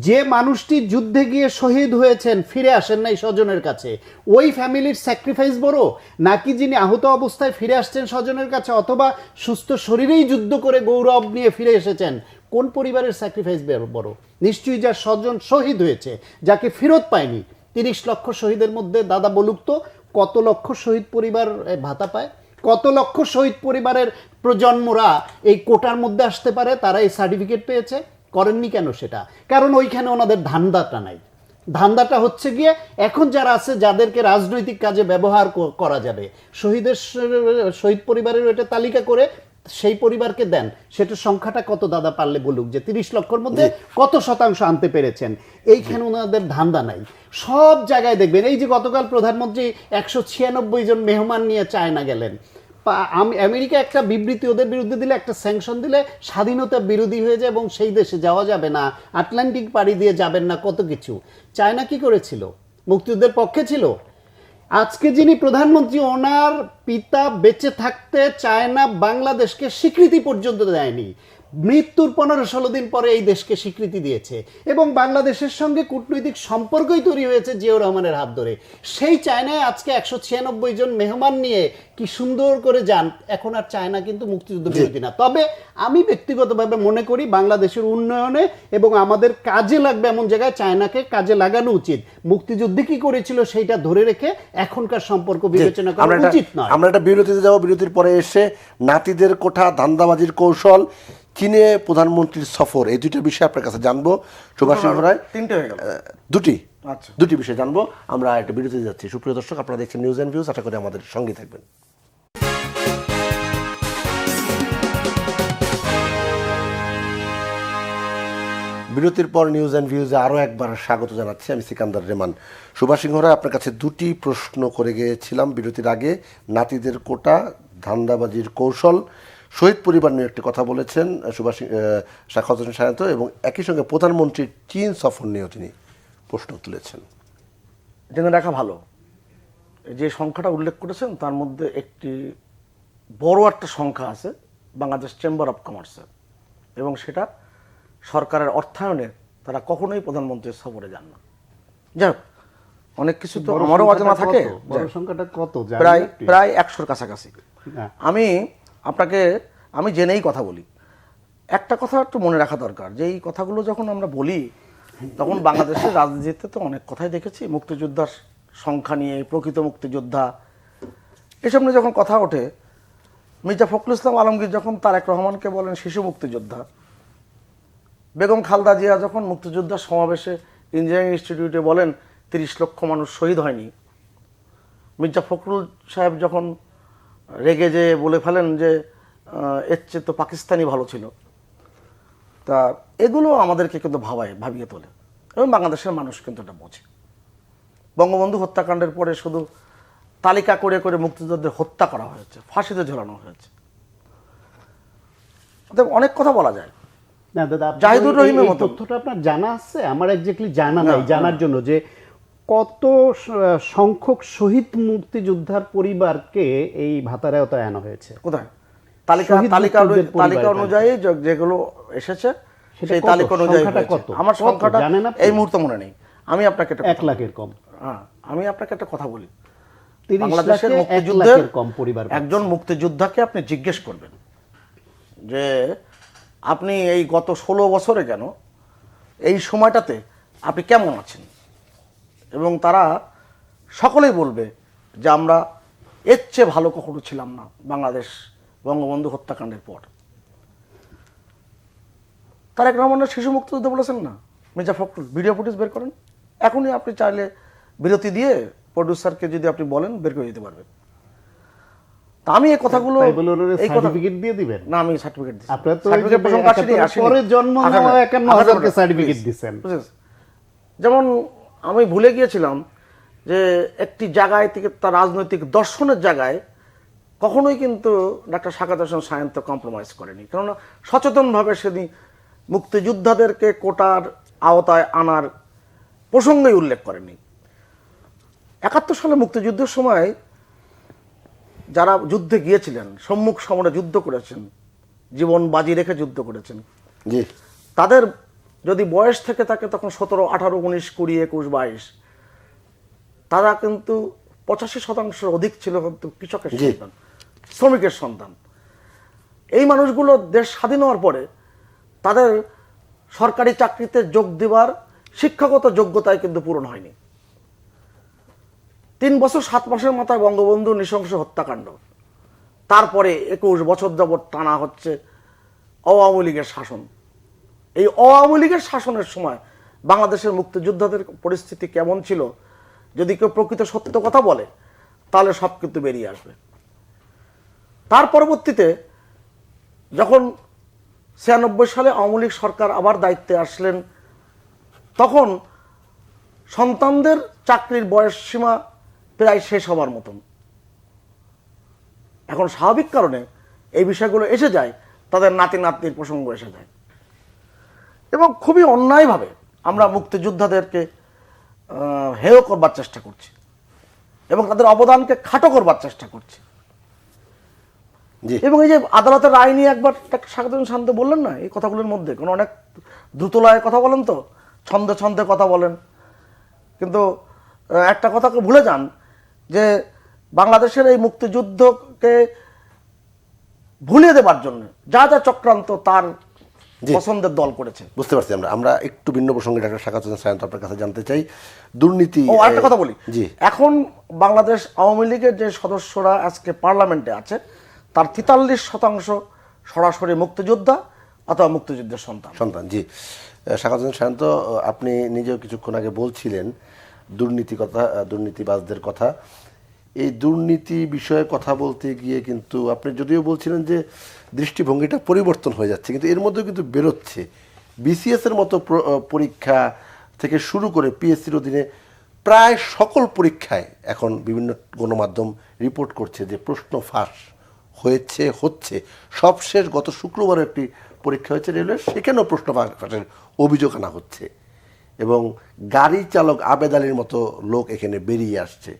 যে মানুষটি যুদ্ধে গিয়ে শহীদ হয়েছেন, ফিরে আসেন নাই স্বজনের কাছে, ওই ফ্যামিলির স্যাক্রিফাইস বড়, নাকি যিনি আহত অবস্থায় ফিরে আসছেন স্বজনের কাছে, অথবা সুস্থ শরীরেই যুদ্ধ করে গৌরব নিয়ে ফিরে এসেছেন, কোন পরিবারের স্যাক্রিফাইস বড়? নিশ্চয়ই যার স্বজন শহীদ হয়েছে, যাকে ফেরত পায়নি। 30 লক্ষ শহীদের মধ্যে দাদা বলুক তো, কত লক্ষ শহীদ পরিবার ভাতা পায়? কত লক্ষ শহীদ পরিবারের প্রজন্মরা এই কোটার মধ্যে আসতে পারে? তারা এই সার্টিফিকেট পেয়েছে, করেননি কেন? সেটা কারণ ওইখানে ওনাদের ধান্দাটা নাই। ধান্দাটা হচ্ছে গিয়ে এখন যারা আছে, যাদেরকে রাজনৈতিক কাজে ব্যবহার করা যাবে, শহীদ পরিবারের একটা তালিকা করে সেই পরিবারকে দেন। সেটা সংখ্যাটা কত দাদা পারলে বলুক, যে 30 লক্ষর মধ্যে কত শতাংশ আনতে পেরেছেন? এইখানে ওনাদের ধান্দা নাই। সব জায়গায় দেখবেন, এই যে গতকাল প্রধানমন্ত্রী 196 জন মেহমান নিয়ে চায়না গেলেন, আমেরিকা একটা বিবৃতি ওদের বিরুদ্ধে দিলে, একটা স্যাংশন দিলে, স্বাধীনতা বিরোধী হয়ে যায় এবং সেই দেশে যাওয়া যাবে না, আটলান্টিক পাড়ি দিয়ে যাবেন না, কত কিছু। চায়না কি করেছিল? মুক্তিযুদ্ধের পক্ষে ছিল। আজকে যিনি প্রধানমন্ত্রী, ওনার পিতা বেঁচে থাকতে চায়না বাংলাদেশকে স্বীকৃতি পর্যন্ত দেয়নি। মৃত্যুর 15-16 দিন পরে এই দেশকে স্বীকৃতি দিয়েছে এবং বাংলাদেশের সঙ্গে কূটনৈতিক সম্পর্কই তৈরি হয়েছে জিয়াউর রহমানের হাত ধরে। সেই চায়নায় আজকে 196 জন মেহমান নিয়ে কি সুন্দর করে যান। এখন আর চায়না কিন্তু মুক্তিযুদ্ধ বিরোধী না। তবে আমি ব্যক্তিগতভাবে মনে করি বাংলাদেশের উন্নয়নে এবং আমাদের কাজে লাগবে এমন জায়গায় চায়নাকে কাজে লাগানো উচিত। মুক্তিযুদ্ধে কি করেছিল সেইটা ধরে রেখে এখনকার সম্পর্ক বিবেচনা করা উচিত নয়। আমরা একটা বিরতিতে যাব, বিরতির পরে এসে নাতিদের কোঠা, ধান্দাবাজির কৌশল, চীনে প্রধানমন্ত্রীর সফর, এই দুইটা বিষয় আপনার কাছে জানবো। সুভাষ সিংহ রায়, 3টে হয়ে গেল, আচ্ছা দুটি বিষয় জানবো। আমরা একটা বিরতিতে যাচ্ছি। সুপ্রিয় দর্শক, আপনারা দেখছেন নিউজ অ্যান্ড ভিউজ, আশা করি আমাদের সঙ্গে থাকবেন। বিরতির পর নিউজ অ্যান্ড ভিউজে আরও একবার স্বাগত জানাচ্ছি। আমি সিকান্দার রেমান। সুভাষ সিংহ রায়, আপনার কাছে দুটি প্রশ্ন করে গিয়েছিলাম বিরতির আগে। নাতিদের কোটা, ধান্দাবাজির কৌশল, শহীদ পরিবার নিয়ে একটি কথা বলেছেন সুভাষ সাখাওয়াত হোসেন সায়ন্ত, এবং একই সঙ্গে প্রধানমন্ত্রীর চীন সফর নিয়েও তিনি প্রশ্ন তুলেছেন। জেনে রাখা ভালো, যে সংখ্যাটা উল্লেখ করেছেন তার মধ্যে একটি বড় একটা সংখ্যা আছে বাংলাদেশ চেম্বার অফ কমার্সের, এবং সেটা সরকারের অর্থায়নে তারা কখনোই প্রধানমন্ত্রীর সফরে যান না। যাই হোক, অনেক কিছু তো আমারও অজানা থাকে। বড় সংখ্যাটা কত? প্রায় 100-র কাছাকাছি। হ্যাঁ। আমি জেনেই কথা বলি। একটা কথা একটু মনে রাখা দরকার, যে এই কথাগুলো যখন আমরা বলি তখন বাংলাদেশের রাজনীতিতে তো অনেক কথাই দেখেছি, মুক্তিযোদ্ধার সংখ্যা নিয়ে, প্রকৃত মুক্তিযোদ্ধা, এসব নিয়ে যখন কথা ওঠে, মির্জা ফখরুল ইসলাম আলমগীর যখন তারেক রহমানকে বলেন শিশু মুক্তিযোদ্ধা, বেগম খালেদা জিয়া যখন মুক্তিযোদ্ধার সমাবেশে ইঞ্জিনিয়ারিং ইনস্টিটিউটে বলেন 30 লক্ষ মানুষ শহীদ হয়নি, মির্জা ফখরুল সাহেব যখন রেগে যেয়ে বলে ফেলেন যে এর চেয়ে তো পাকিস্তানি ভালো ছিল, তা এগুলো আমাদেরকে কিন্তু ভাবিয়ে তোলে, এবং বাংলাদেশের মানুষ কিন্তু এটা বোঝে। বঙ্গবন্ধু হত্যাকাণ্ডের পরে শুধু তালিকা করে করে মুক্তিযোদ্ধাদের হত্যা করা হয়েছে, ফাঁসিতে ঝোলানো হয়েছে, অনেক কথা বলা যায়। না দাদা, জাহিদুর রহিমের মতো তথ্যটা আপনার জানা আছে? আমার এক্স্যাক্টলি জানা নাই। জানার জন্য যে কত সংখ্যক শহীদ মুক্তিযোদ্ধার পরিবারকে এই ভাতার আওতায় আনা হয়েছে? কোথায় তালিকা অনুযায়ী যেগুলো এসেছে সেই তালিকা অনুযায়ী কত? আমার সংখ্যাটা এই মুহূর্তে মনে নেই। আমি আপনাকে 1 লাখের কম। হ্যাঁ, আমি আপনাকে একটা কথা বলি, 30 বাংলাদেশের লাখে 1 মুক্তিযুদ্ধের লাখের কম পরিবার। একজন মুক্তিযোদ্ধাকে আপনি জিজ্ঞেস করবেন যে আপনি এই গত 16 বছরে কেন এই সময়টাতে আপনি কেমন আছেন, এবং তারা সকলেই বলবে যে আমরা এর চেয়ে ভালো কখনো ছিলাম না বাংলাদেশ বঙ্গবন্ধু হত্যাকাণ্ডের পর। তারেক রহমানের শিশু মুক্তিযুদ্ধ বলেছেন না মির্জা ফখরুল, ভিডিও ফুটেজ বের করেন এখনই, আপনি চাইলে বিরতি দিয়ে প্রডিউসারকে যদি আপনি বলেন বের করে দিতে পারবেন। তা আমি এই কথাগুলো সার্টিফিকেট দিয়ে দিবেন না, আমি সার্টিফিকেট দিই। আপনারা তো পরে জন্ম নেওয়া 51,000 কে সার্টিফিকেট দিবেন। যেমন আমি ভুলে গিয়েছিলাম যে একটি জায়গায় থেকে তার রাজনৈতিক দর্শনের জায়গায় কখনোই কিন্তু ডাক্তার সাখাওয়াত হোসেন সায়ন্ত কম্প্রোমাইজ করেনি, কেননা সচেতনভাবে সেদিন মুক্তিযোদ্ধাদেরকে কোটার আওতায় আনার প্রসঙ্গই উল্লেখ করেনি। 71 সালে মুক্তিযুদ্ধের সময় যারা যুদ্ধে গিয়েছিলেন, সম্মুখ সমরে যুদ্ধ করেছেন, জীবন বাজি রেখে যুদ্ধ করেছেন, তাদের যদি বয়স থেকে থাকে তখন 17, 18, 19, 20, 21, 22, তারা কিন্তু 85% অধিক ছিল কিন্তু কৃষকের সন্তান, শ্রমিকের সন্তান। এই মানুষগুলো দেশ স্বাধীন হওয়ার পরে তাদের সরকারি চাকরিতে যোগ দেওয়ার শিক্ষাগত যোগ্যতায় কিন্তু পূরণ হয়নি। 3 বছর 7 মাসের মাথায় বঙ্গবন্ধু নৃশংস হত্যাকাণ্ড, তারপরে 21 বছর যাবৎ টানা হচ্ছে আওয়ামী লীগের শাসন। এই আওয়ামী লীগের শাসনের সময় বাংলাদেশের মুক্তিযোদ্ধাদের পরিস্থিতি কেমন ছিল, যদি কেউ প্রকৃত সত্য কথা বলে তাহলে সব কিন্তু বেরিয়ে আসবে। তার পরবর্তীতে যখন 96 সালে আওয়ামী লীগ সরকার আবার দায়িত্বে আসলেন, তখন সন্তানদের চাকরির বয়স সীমা প্রায় শেষ হওয়ার মতন। এখন স্বাভাবিক কারণে এই বিষয়গুলো এসে যায়, তাদের নাতি নাতনির প্রসঙ্গ এসে যায়, এবং খুবই অন্যায়ভাবে আমরা মুক্তিযোদ্ধাদেরকে হেয় করবার চেষ্টা করছি। এবং তাদের অবদানকে খাটো করবার চেষ্টা করছে। জি এবং এই যে আদালতের রায় নিয়ে একবার স্বাগত শান্ত বললেন না, এই কথাগুলোর মধ্যে কোনো অনেক দ্রুতলয়ে কথা বলেন, তো ছন্দে ছন্দে কথা বলেন, কিন্তু একটা কথাকে ভুলে যান যে বাংলাদেশের এই মুক্তিযুদ্ধকে ভুলিয়ে দেবার জন্য যা যা চক্রান্ত তার পছন্দের দল করেছে। বুঝতে পারছি। আমরা একটু ভিন্ন প্রসঙ্গে ডাক্তার শাকাত হোসেন সায়ন্ত আপনার কাছে জানতে চাই, দুর্নীতি। আরেকটা কথা বলি, জি, এখন বাংলাদেশ আওয়ামী লীগের যে সদস্যরা আজকে পার্লামেন্টে আছে তার 43% সরাসরি মুক্তিযোদ্ধা অথবা মুক্তিযুদ্ধের সন্তান। জি, শাকাত হোসেন সায়ন্ত, আপনি নিজেও কিছুক্ষণ আগে বলছিলেন দুর্নীতিবাজদের কথা। এই দুর্নীতি বিষয়ে কথা বলতে গিয়ে কিন্তু আপনি যদিও বলছিলেন যে দৃষ্টিভঙ্গিটা পরিবর্তন হয়ে যাচ্ছে, কিন্তু এর মধ্যেও কিন্তু বেরোচ্ছে বিসিএস এর মতো পরীক্ষা থেকে শুরু করে পিএসসির অধীনে প্রায় সকল পরীক্ষায় এখন বিভিন্ন গণমাধ্যম রিপোর্ট করছে যে প্রশ্ন ফাঁস হচ্ছে। সবশেষ গত শুক্রবার একটি পরীক্ষা হয়েছে রেলওয়ে, সেখানেও প্রশ্ন ফাঁসের অভিযোগ আনা হচ্ছে এবং গাড়ি চালক আবেদ আলীর মতো লোক এখানে বেরিয়ে আসছে।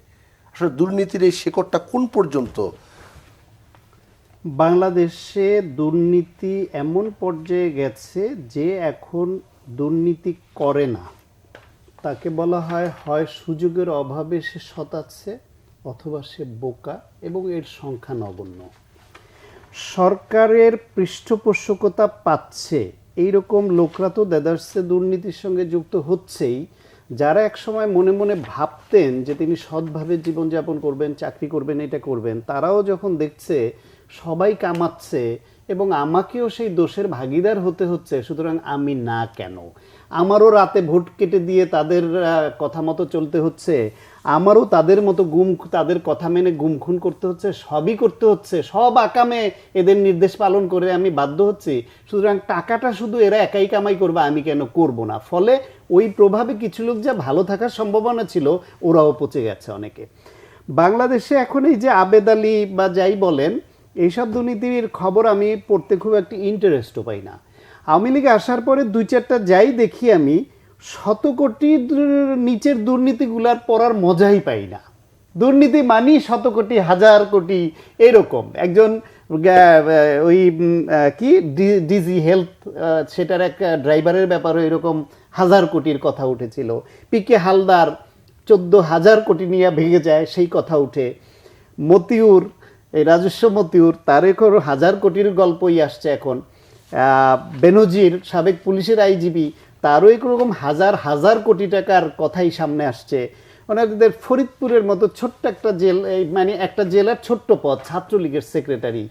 আসলে দুর্নীতির এই শেকড়টা কোন পর্যন্ত? বাংলাদেশে দুর্নীতি এমন পর্যায়ে গেছে যে এখন দুর্নীতি করে না তাকে বলা হয় সুযোগের অভাবে সে শতাচ্ছে অথবা সে বোকা, এবং এর সংখ্যা নগণ্য। সরকারের পৃষ্ঠপোষকতা পাচ্ছে এইরকম লোকরা তো দেদারসে দুর্নীতির সঙ্গে যুক্ত হচ্ছেই, যারা একসময় মনে মনে ভাবতেন যে তিনি সৎভাবে জীবনযাপন করবেন, চাকরি করবেন, এটা করবেন, তারাও যখন দেখছে সবাই কামাচ্ছে এবং আমাকেও সেই দোষের ভাগিদার হতে হচ্ছে, সুতরাং আমি না কেন, আমারও রাতে ভোট কেটে দিয়ে তাদের কথা মতো চলতে হচ্ছে, আমারও তাদের মতো তাদের কথা মেনে গুম খুন করতে হচ্ছে, সবই করতে হচ্ছে, সব আকামে এদের নির্দেশ পালন করে আমি বাধ্য হচ্ছি, সুতরাং টাকাটা শুধু এরা একাই কামাই করবে, আমি কেন করব না। ফলে ওই প্রভাবে কিছু লোক যা ভালো থাকার সম্ভাবনা ছিল ওরাও পচে গেছে অনেকে। বাংলাদেশে এখন এই যে আবেদ আলী বা যাই বলেন, এইসব দুর্নীতির খবর আমি পড়তে খুব একটা ইন্টারেস্টও পাই না। আওয়ামী লীগে আসার পরে 2-4টা যাই দেখি আমি, 100 কোটির নিচের দুর্নীতিগুলার পড়ার মজাই পাই না। দুর্নীতি মানি 100 কোটি, 1000 কোটি, এরকম। একজন ওই কি ডিজি হেলথ, সেটার এক ড্রাইভারের ব্যাপারে এরকম 1000 কোটির কথা উঠেছিল। পিকে হালদার 14,000 কোটি নিয়ে ভেঙে যায়, সেই কথা উঠে। মতিউর, এই রাজস্ব মতিউর, তার এখন 1000 কোটির গল্পই আসছে এখন। বেনজির, সাবেক পুলিশের আইজিপি, তারও এরকম হাজার কোটি টাকার কথাই সামনে আসছে। ওনাদের ফরিদপুরের মতো ছোট্ট একটা জেল, মানে একটা জেলার ছোট্ট পদ, ছাত্রলীগের সেক্রেটারি,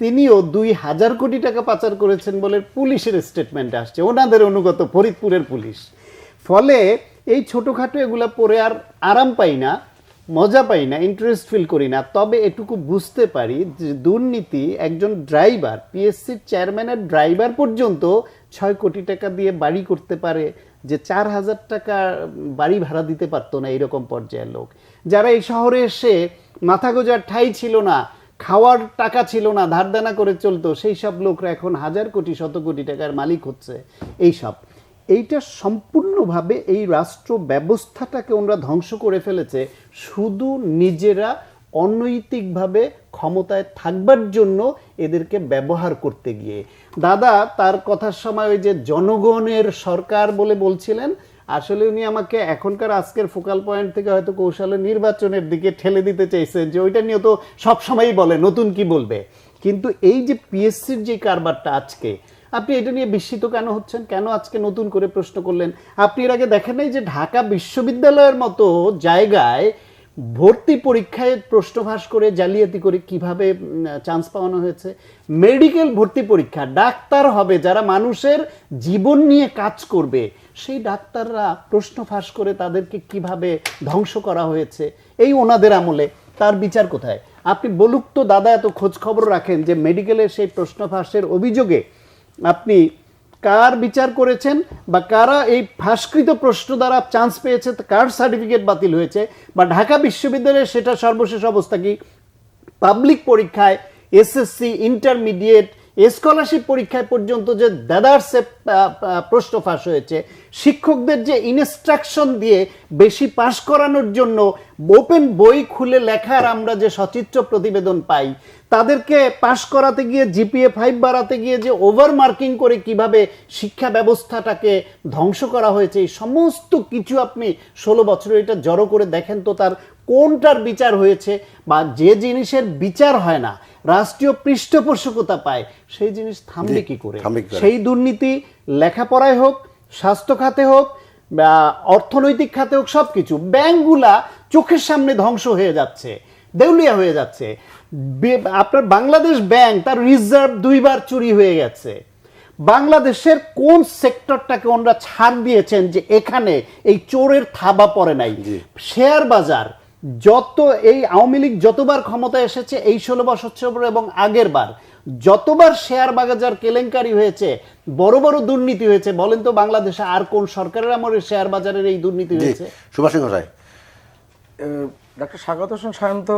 তিনিও 2000 কোটি টাকা পাচার করেছেন বলে পুলিশের স্টেটমেন্ট আসছে, ওনাদের অনুগত ফরিদপুরের পুলিশ। ফলে এই ছোটোখাটো এগুলা পড়ে আর আরাম পাই না, মজা পাই না, ইন্টারেস্ট ফিল করি না। তবে এটুকু বুঝতে পারি যে দুর্নীতি, একজন ড্রাইভার, পিএসসির চেয়ারম্যানের ড্রাইভার পর্যন্ত 6 কোটি টাকা দিয়ে বাড়ি করতে পারে, যে 4000 টাকা বাড়ি ভাড়া দিতে পারতো না, এরকম পর্যায়ের লোক। যারা এই শহরে এসে মাথা গোজার ঠাঁই ছিল না, খাওয়ার টাকা ছিল না, ধার দেনা করে চলতো, সেই সব লোকরা এখন 1000 কোটি 100 কোটি টাকার মালিক হচ্ছে। এইটা সম্পূর্ণভাবে এই রাষ্ট্র ব্যবস্থাটাকে ওরা ধ্বংস করে ফেলেছে, শুধু নিজেরা অনৈতিকভাবে ক্ষমতায় থাকবার জন্য এদেরকে ব্যবহার করতে গিয়ে। দাদা তার কথার সময় ওই যে জনগণের সরকার বলে বলছিলেন, আসলে উনি আমাকে এখনকার আজকের ফোকাল পয়েন্ট থেকে হয়তো কৌশলে নির্বাচনের দিকে ঠেলে দিতে চাইছেন, যে ওইটা নিয়ে তো সবসময়ই বলে, নতুন কি বলবে। কিন্তু এই যে পিএসসির যে কারবারটা আজকে, আপনি এটা নিয়ে বিস্মিত কেন হচ্ছেন? কেন আজকে নতুন করে প্রশ্ন করলেন? আপনি এর আগে দেখেন নাই যে ঢাকা বিশ্ববিদ্যালয়ের মতো জায়গায় ভর্তি পরীক্ষায় প্রশ্ন ফাঁস করে জালিয়াতি করে কিভাবে চান্স পাওয়ানো হয়েছে? মেডিকেল ভর্তি পরীক্ষা, ডাক্তার হবে যারা মানুষের জীবন নিয়ে কাজ করবে, সেই ডাক্তাররা প্রশ্ন ফাঁস করে তাদেরকে কিভাবে ধ্বংস করা হয়েছে এই ওনাদের আমলে। তার বিচার কোথায়? আপনি বলুক তো দাদা, এত খোঁজ খবর রাখেন যে মেডিকেলের সেই প্রশ্ন ফাঁসের অভিযোগে আপনি কার বিচার করেছেন, বা কারা এই ফাঁসকৃত প্রশ্ন দ্বারা চান্স পেয়েছে, কার সার্টিফিকেট বাতিল হয়েছে, বা ঢাকা বিশ্ববিদ্যালয়ের সেটা সর্বশেষ অবস্থা কি? পাবলিক পরীক্ষায় এসএসসি, ইন্টারমিডিয়েট স্কলারশিপ পরীক্ষায় পর্যন্ত যে দ্বাদশে প্রশ্ন ফাঁস হয়েছে, শিক্ষকদের যে ইনস্ট্রাকশন দিয়ে বেশি পাশ করানোর জন্য ওপেন বই খুলে লেখার আমরা যে সচিত্র প্রতিবেদন পাই, তাদেরকে পাশ করাতে গিয়ে জিপিএ 5 বাড়াতে গিয়ে যে ওভার মার্কিং করে কিভাবে শিক্ষা ব্যবস্থাটাকে ধ্বংস করা হয়েছে, এই সমস্ত কিছু আপনি 16 বছরে এটা জড়ো করে দেখেন তো তার কোনটার বিচার হয়েছে, বা যে জিনিসের বিচার হয় না, রাষ্ট্রীয় পৃষ্ঠপোষকতা পায়, সেই জিনিস থামবে কি করে? থামবে কি করে? সেই দুর্নীতি লেখাপড়ায় হোক, স্বাস্থ্য খাতে হোক, বা অর্থনৈতিক খাতে হোক, সবকিছু ব্যাংকগুলা চোখের সামনে ধ্বংস হয়ে যাচ্ছে, দেউলিয়া হয়ে যাচ্ছে। আপনার বাংলাদেশ ব্যাংক তার রিজার্ভ 2 বার চুরি হয়ে গেছে। বাংলাদেশের কোন সেক্টরটাকে ওনারা ছাড় দিয়েছেন যে এখানে এই চোরের থাবা পড়ে নাই? শেয়ার বাজার, যত এই আওয়ামী লীগ যতবার ক্ষমতায় এসেছে এই 16 বছর এবং আগের বার যতবার শেয়ার বাজার কেলেঙ্কারি হয়েছে, বড় বড় দুর্নীতি হয়েছে, বলেন তো বাংলাদেশে আর কোন সরকারের আমলে শেয়ার বাজারের এই দুর্নীতি হয়েছে? সুভাষ সিংহ রায়। ডক্টর স্বাগত হোসেন সায়ন্ত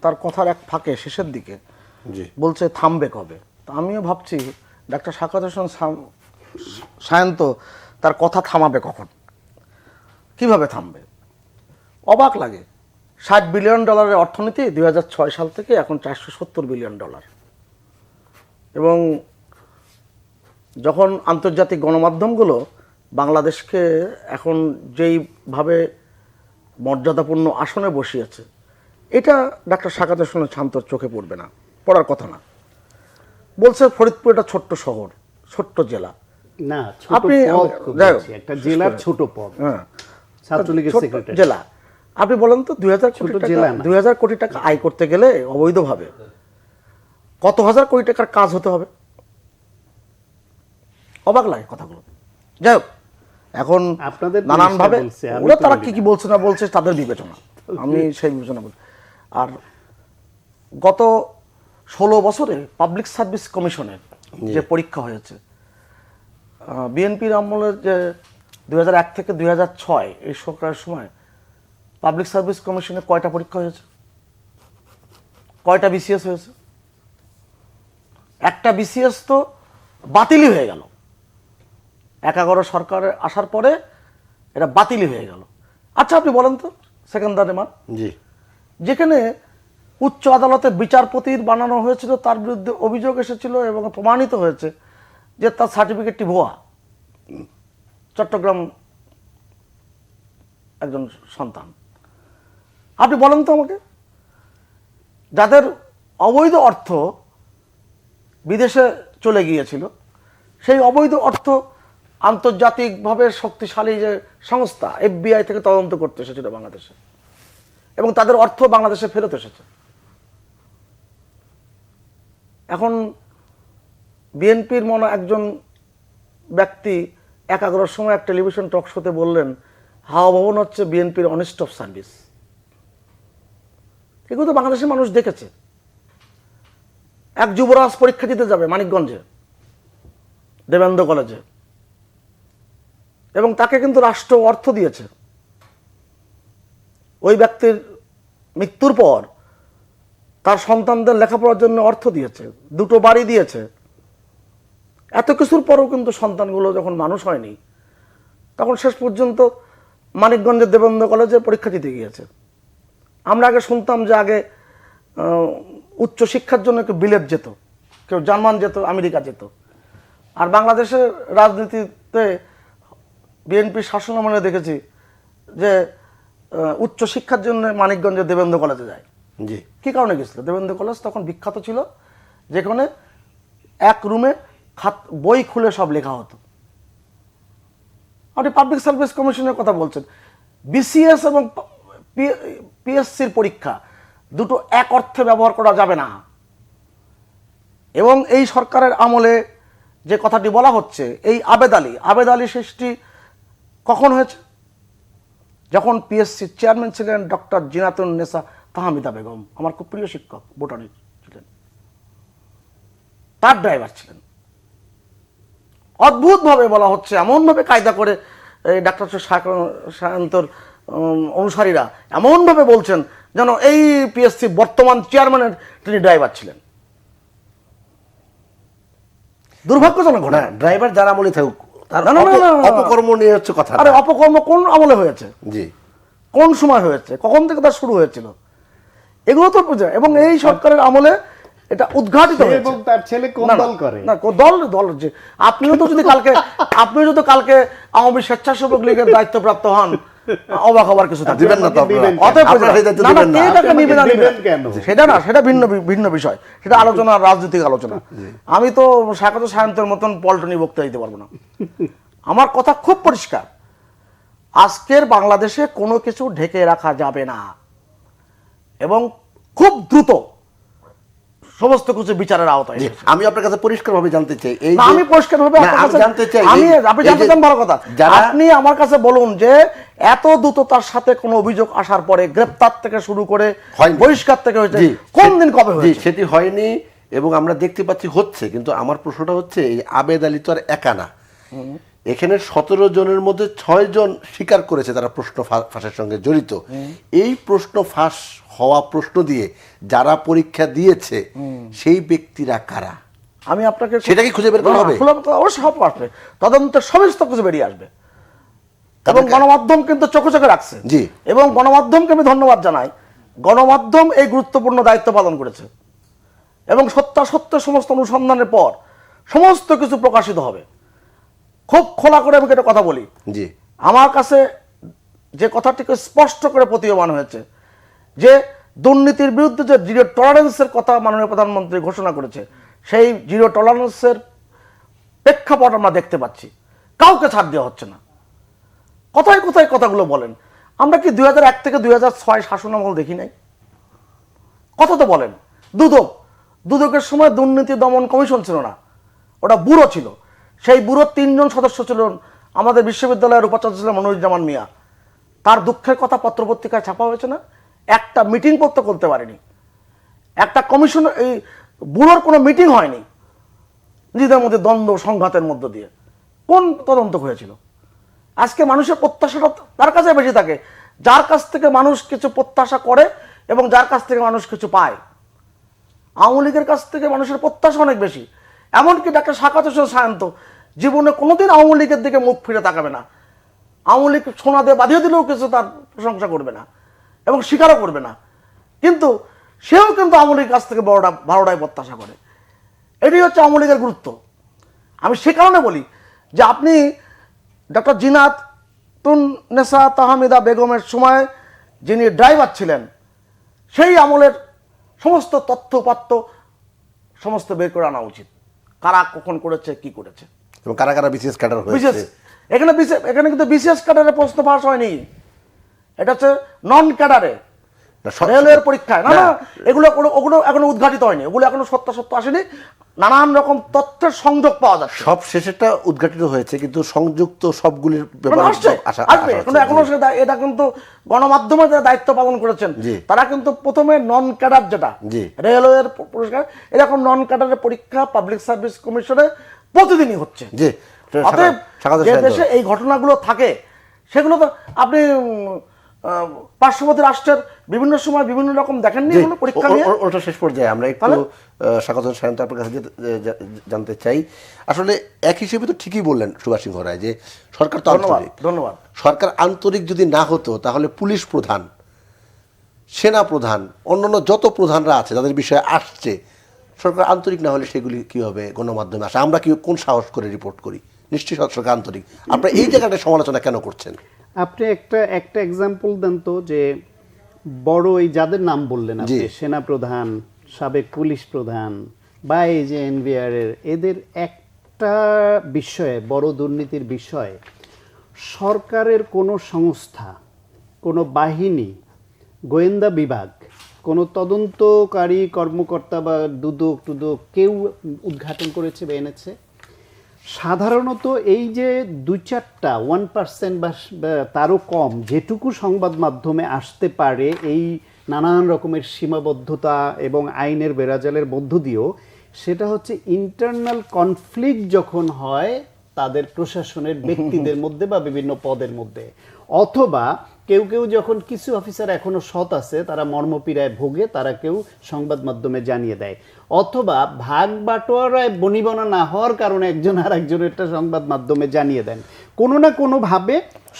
তার কথার এক ফাঁকে শেষের দিকে জি, বলছে থামবে কবে। তো আমিও ভাবছি ডক্টর স্বাগত হোসেন সায়ন্ত তার কথা থামাবে কখন, কিভাবে থামবে? অবাক লাগে, $60 বিলিয়ন অর্থনীতি 2006 সাল থেকে এখন $470 বিলিয়ন। এবং যখন আন্তর্জাতিক গণমাধ্যমগুলো বাংলাদেশকে এখন যেইভাবে মর্যাদাপূর্ণ আসনে বসিয়েছে, এটা ডাক্তার স্বাগত হোসেন শান্তর চোখে পড়বে না, পড়ার কথা না। বলছে ফরিদপুর একটা ছোট্ট শহর, ছোট্ট জেলা। না, ছোট আপনি পদ যাই হোক, বলছি, একটা জেলার ছোট পদ, হ্যাঁ, ছাত্রলীগের ছোট্ট সেক্রেটারি। জেলা। আপনি বলেন তো 2000 ছোট কোটি জেলা টাকা, না। 2000 কোটি টাকা আয় করতে গেলে অবৈধভাবে কত হাজার কোটি টাকার কাজ হতে হবে? অবাক লাগে কথাগুলো। যাই হোক, এখন আপনাদের নানান ভাবে বলছে, আমি ওরা তো তারা বলি কি না। কি বলছে না বলছে তাদের বিবেচনা, আমি সেই বিবেচনা বলি। আর গত 16 বছরে পাবলিক সার্ভিস কমিশনের যে পরীক্ষা হয়েছে, বিএনপির আমলের যে 2001 থেকে 2006 এই সরকারের সময় পাবলিক সার্ভিস কমিশনে কয়টা পরীক্ষা হয়েছে? কয়টা বিসিএস হয়েছে? একটা বিসিএস তো বাতিলই হয়ে গেল। 11 সরকারে আসার পরে এটা বাতিলই হয়ে গেল। আচ্ছা, আপনি বলেন তো সেকেন্দার রেমান, জি, যেখানে উচ্চ আদালতে বিচারপতির বানানো হয়েছিল, তার বিরুদ্ধে অভিযোগ এসেছিল এবং প্রমাণিত হয়েছে যে তার সার্টিফিকেটটি ভুয়া, চট্টগ্রাম একজন সন্তান। আপনি বলেন তো আমাকে, যাদের অবৈধ অর্থ বিদেশে চলে গিয়েছিল, সেই অবৈধ অর্থ আন্তর্জাতিকভাবে শক্তিশালী যে সংস্থা FBI থেকে তদন্ত করতে এসেছিল বাংলাদেশে, এবং তাদের অর্থ বাংলাদেশে ফেরত এসেছে। এখন বিএনপির মনে একজন ব্যক্তি 11 সময় এক টেলিভিশন টক শোতে বললেন, হাওয়া ভবন হচ্ছে বিএনপির অনেস্ট অফ সার্ভিস। এগুলো তো বাংলাদেশের মানুষ দেখেছে। এক যুবরাজ পরীক্ষা দিতে যাবে মানিকগঞ্জে, দেবেন্দ্র কলেজে, এবং তাকে কিন্তু রাষ্ট্র অর্থ দিয়েছে। ওই ব্যক্তির মৃত্যুর পর তার সন্তানদের লেখাপড়ার জন্য অর্থ দিয়েছে, 2টো বাড়ি দিয়েছে। এত কিছুর পরেও কিন্তু সন্তানগুলো যখন মানুষ হয়নি, তখন শেষ পর্যন্ত মানিকগঞ্জের দেবেন্দ্র কলেজে পরীক্ষা দিতে গিয়েছে। আমরা আগে শুনতাম যে আগে উচ্চ শিক্ষার জন্য কেউ বিলেত যেত, কেউ জার্মান যেত, আমেরিকা যেত। আর বাংলাদেশের রাজনীতিতে বিএনপির শাসনামলে দেখেছি যে উচ্চ শিক্ষার জন্য মানিকগঞ্জে দেবেন্দ্র কলেজে যায়। জি, কি কারণে গেছিল? দেবেন্দ্র কলেজ তখন বিখ্যাত ছিল, যেখানে এক রুমে বই খুলে সব লেখা হতো। আপনি পাবলিক সার্ভিস কমিশনের কথা বলছেন, বিসিএস এবং পিএসসির পরীক্ষা দুটো এক অর্থে ব্যবহার করা যাবে না। এবং এই সরকারের আমলে যে কথাটি বলা হচ্ছে, এই আবেদ আলী সৃষ্টি কখন হয়েছে? যখন পিএসসির চেয়ারম্যান ছিলেন ডক্টর জিনাতুন নেসা তাহমিদা বেগম, আমার খুব প্রিয় শিক্ষক, বোটানি ছিলেন, তার ড্রাইভার ছিলেন। অদ্ভুতভাবে বলা হচ্ছে, এমনভাবে কায়দা করে এই ডাক্তার সায়ন্তর অনুসারীরা এমনভাবে বলছেন যেন এই পিএসসি বর্তমান চেয়ারম্যানের তিনি ড্রাইভার ছিলেন। দুর্ভাগ্যজনক ঘটনা। না, ড্রাইভার যারা আমলে থাকুক, তার না, না, না, না, না। অপকর্ম নিয়ে হচ্ছে কথা। আরে অপকর্ম কোন আমলে হয়েছে, জি, কোন সময় হয়েছে, কখন থেকে তার শুরু হয়েছিল, এগুলো তো বোঝা। এবং এই সরকারের আমলে এটা উদ্ঘাটিত হয়েছে। এবং তার ছেলে কোন না, না, দল করে? না, দল যে আপনিও যদি কালকে আওয়ামী স্বেচ্ছাসেবক লীগের দায়িত্বপ্রাপ্ত হন, অবাক হবার কিছু থাকবে দিবেন না তো আপনারা। অতএব আপনারা সেই দায়িত্ব না, না, দিবেন না। কে টাকা নিবে না নিবে দিবেন কেন? সেটা না, সেটা ভিন্ন বিষয়, সেটা আলোচনা, রাজনৈতিক আলোচনা। আমি তো স্বাগত সায়ন্তের মতন পল্টনী বক্তৃতা দিতে পারবো না। আমার কথা খুব পরিষ্কার, আজকের বাংলাদেশে কোনো কিছু ঢেকে রাখা যাবে না এবং খুব দ্রুত সমস্ত কিছু বিচারের আওতায় জি, এসেছে। আমি আপনার কাছে পরিষ্কারভাবে জানতে চাই, এই না, যে- আমি পরিষ্কারভাবে না, আপনার আমি কাছে জানতে চাই, আপনি এই জানতে যে চান বড় কথা, যারা- আপনি আমার কাছে বলুন যে এত দ্রুততার সাথে কোনো অভিযোগ আসার পরে গ্রেপ্তার থেকে শুরু করে হয়নি। বহিষ্কার থেকে হয়েছে, জি, কোন দিন কবে জি, হয়েছে? সেটি হয়নি এবং আমরা দেখতে পাচ্ছি হচ্ছে। কিন্তু আমার প্রশ্নটা হচ্ছে, এই আবেদ আলী তো আর একা না, এখানে 17 জনের মধ্যে 6 জন স্বীকার করেছে তারা প্রশ্ন ফাঁসের সঙ্গে জড়িত। এই প্রশ্ন ফাঁস হওয়া প্রশ্ন দিয়ে যারা পরীক্ষা দিয়েছে সেই ব্যক্তিরা কারা, আমি আপনাকে সেটা কি খুঁজে বের করা হবে? অবশ্যই সব আসবে, তদন্তের সমস্ত কিছু বেরিয়ে আসবে। এবং গণমাধ্যম কিন্তু চোখে চোখে রাখছে। জি। এবং গণমাধ্যমকে আমি ধন্যবাদ জানাই, গণমাধ্যম এই গুরুত্বপূর্ণ দায়িত্ব পালন করেছে এবং সত্য সমস্ত অনুসন্ধানের পর সমস্ত কিছু প্রকাশিত হবে। খুব খোলা করে আমি একটা কথা বলি, জি, আমার কাছে যে কথাটিকে স্পষ্ট করে প্রতীয়মান হয়েছে যে দুর্নীতির বিরুদ্ধে যে জিরো টলারেন্সের কথা মাননীয় প্রধানমন্ত্রী ঘোষণা করেছে, সেই জিরো টলারেন্সের প্রেক্ষাপট আমরা দেখতে পাচ্ছি। কাউকে ছাড় দেওয়া হচ্ছে না। কোথায় কোথায় কথাগুলো বলেন, আমরা কি 2001 থেকে 2006 শাসনামল দেখি নাই? কথা তো বলেন। দুদকের সময় দুর্নীতি দমন কমিশন ছিল না, ওটা ব্যুরো ছিল। সেই ব্যুরোর 3 জন সদস্য ছিলেন আমাদের বিশ্ববিদ্যালয়ের উপাচার্য ছিলেন মনিরুজ্জামান মিয়া। তার দুঃখের কথা পত্রপত্রিকায় ছাপা হয়েছে না? একটা মিটিং করতে পারেনি, একটা কমিশন, এই ব্যুরোর কোনো মিটিং হয়নি, নিজেদের মধ্যে দ্বন্দ্ব সংঘাতের মধ্য দিয়ে। কোন তদন্ত হয়েছিল? আজকে মানুষের প্রত্যাশাটা তার কাছে বেশি থাকে, যার কাছ থেকে মানুষ কিছু প্রত্যাশা করে এবং যার কাছ থেকে মানুষ কিছু পায়। আওয়ামী লীগের কাছ থেকে মানুষের প্রত্যাশা অনেক বেশি। এমনকি ডাক্তার সাকাত হোসেন সায়ন্ত জীবনে কোনোদিন আওয়ামী লীগের দিকে মুখ ফিরে তাকাবে না। আওয়ামী লীগ সোনা দিয়ে বাঁধিয়ে দিলেও কিছু তার প্রশংসা করবে না এবং স্বীকারও করবে না। কিন্তু সেও কিন্তু আওয়ামী লীগের কাছ থেকে ভালোটাই প্রত্যাশা করে। এটাই হচ্ছে আওয়ামী লীগের গুরুত্ব। আমি সে কারণে বলি যে আপনি ডক্টর জিনাত তুননেসা তাহমিদা বেগমের সময় যিনি ড্রাইভার ছিলেন, সেই আমলের সমস্ত তথ্যপাত্য সমস্ত বের করে আনা উচিত, কারা কখন করেছে, কি করেছে, এবং কারা কারা বিশেষ ক্যাডার বিশেষ হয়েছে। এখানে কিন্তু বিশেষ ক্যাডারে প্রশ্ন ফাঁস হয়নি, এটা হচ্ছে নন ক্যাডারে না, সব- রেলওয়ের পরীক্ষায়। না না। না, ওগুলো এখনো উদ্ঘাটিত হয়নি, ওগুলো এখনো সত্য আসেনি। নানান রকম তথ্যের সংযোগ পাওয়া যাচ্ছে। সব শেষেরটা উদ্ঘাটিত হয়েছে, কিন্তু সংযুক্ত সবগুলির ব্যাপারে আসছে, আসবে। এখনো এটা কিন্তু গণমাধ্যমে যারা দায়িত্ব পালন করেছেন জি। তারা কিন্তু প্রথমে নন ক্যাডার, যেটা জি। রেলওয়ের পুরস্কার, এরকম নন ক্যাডারের পরীক্ষা পাবলিক সার্ভিস কমিশনে প্রতিদিনই হচ্ছে। জি, অতএব স্বাগত যে সায়ন্ত। দেশে এই ঘটনাগুলো থাকে সেগুলো তো আপনি পার্শ্ববর্তী রাষ্ট্রের বিভিন্ন সময় বিভিন্ন রকম দেখেননি জি, এগুলো পরীক্ষা নিয়ে। ওটা শেষ পর্যায়ে আমরা একটু তাহলে? স্বাগত সায়ন্ত আপনার কাছে জানতে চাই। আসলে এক হিসেবে তো ঠিকই বললেন সুভাষ সিংহ রায় যে সরকার তো আন্তরিক। ধন্যবাদ। সরকার আন্তরিক যদি না হতো তাহলে পুলিশ প্রধান, সেনা প্রধান, অন্যান্য যত প্রধানরা আছে যাদের বিষয়ে আসছে, সরকার আন্তরিক না হলে সেগুলি কীভাবে গণমাধ্যমে আসে? আমরা কি কোন সাহস করে রিপোর্ট করি? নিশ্চয়ই সরকার আন্তরিক। আপনারা এই জায়গাটা সমালোচনা কেন করছেন? আপনি একটা এক্সাম্পল দেন তো, যে বড় এই যাদের নাম বললেন আপনি, জি। সেনা প্রধান, সাবেক পুলিশ প্রধান বা এই যে এনবিআর এর, এদের একটা বিষয়ে, বড় দুর্নীতির বিষয়ে সরকারের কোনো সংস্থা, কোনো বাহিনী, গোয়েন্দা বিভাগ, কোনো তদন্তকারী কর্মকর্তা বা দুদক কেউ উদ্ঘাটন করেছে বা এনেছে? সাধারণত এই যে 2-4টা 1% বা তারও কম যেটুকু সংবাদ মাধ্যমে আসতে পারে, এই নানান রকমের সীমাবদ্ধতা এবং আইনের বেড়াজালের মধ্য দিয়েও, সেটা হচ্ছে ইন্টারনাল কনফ্লিক্ট যখন হয় তাদের প্রশাসনের ব্যক্তিদের মধ্যে বা বিভিন্ন পদের মধ্যে, অথবা কেউ কেউ যখন কিছু অফিসার এখনো সৎ আছে, তারা মর্মপীড়ায় ভোগে, তারা কেউ সংবাদ মাধ্যমে জানিয়ে দেয়, অথবা ভাগ বাটোয়ারায় বনিবনা না হওয়ার কারণে একজন আর একজনেরটা সংবাদ মাধ্যমে জানিয়ে দেন। কোনো না কোনোভাবে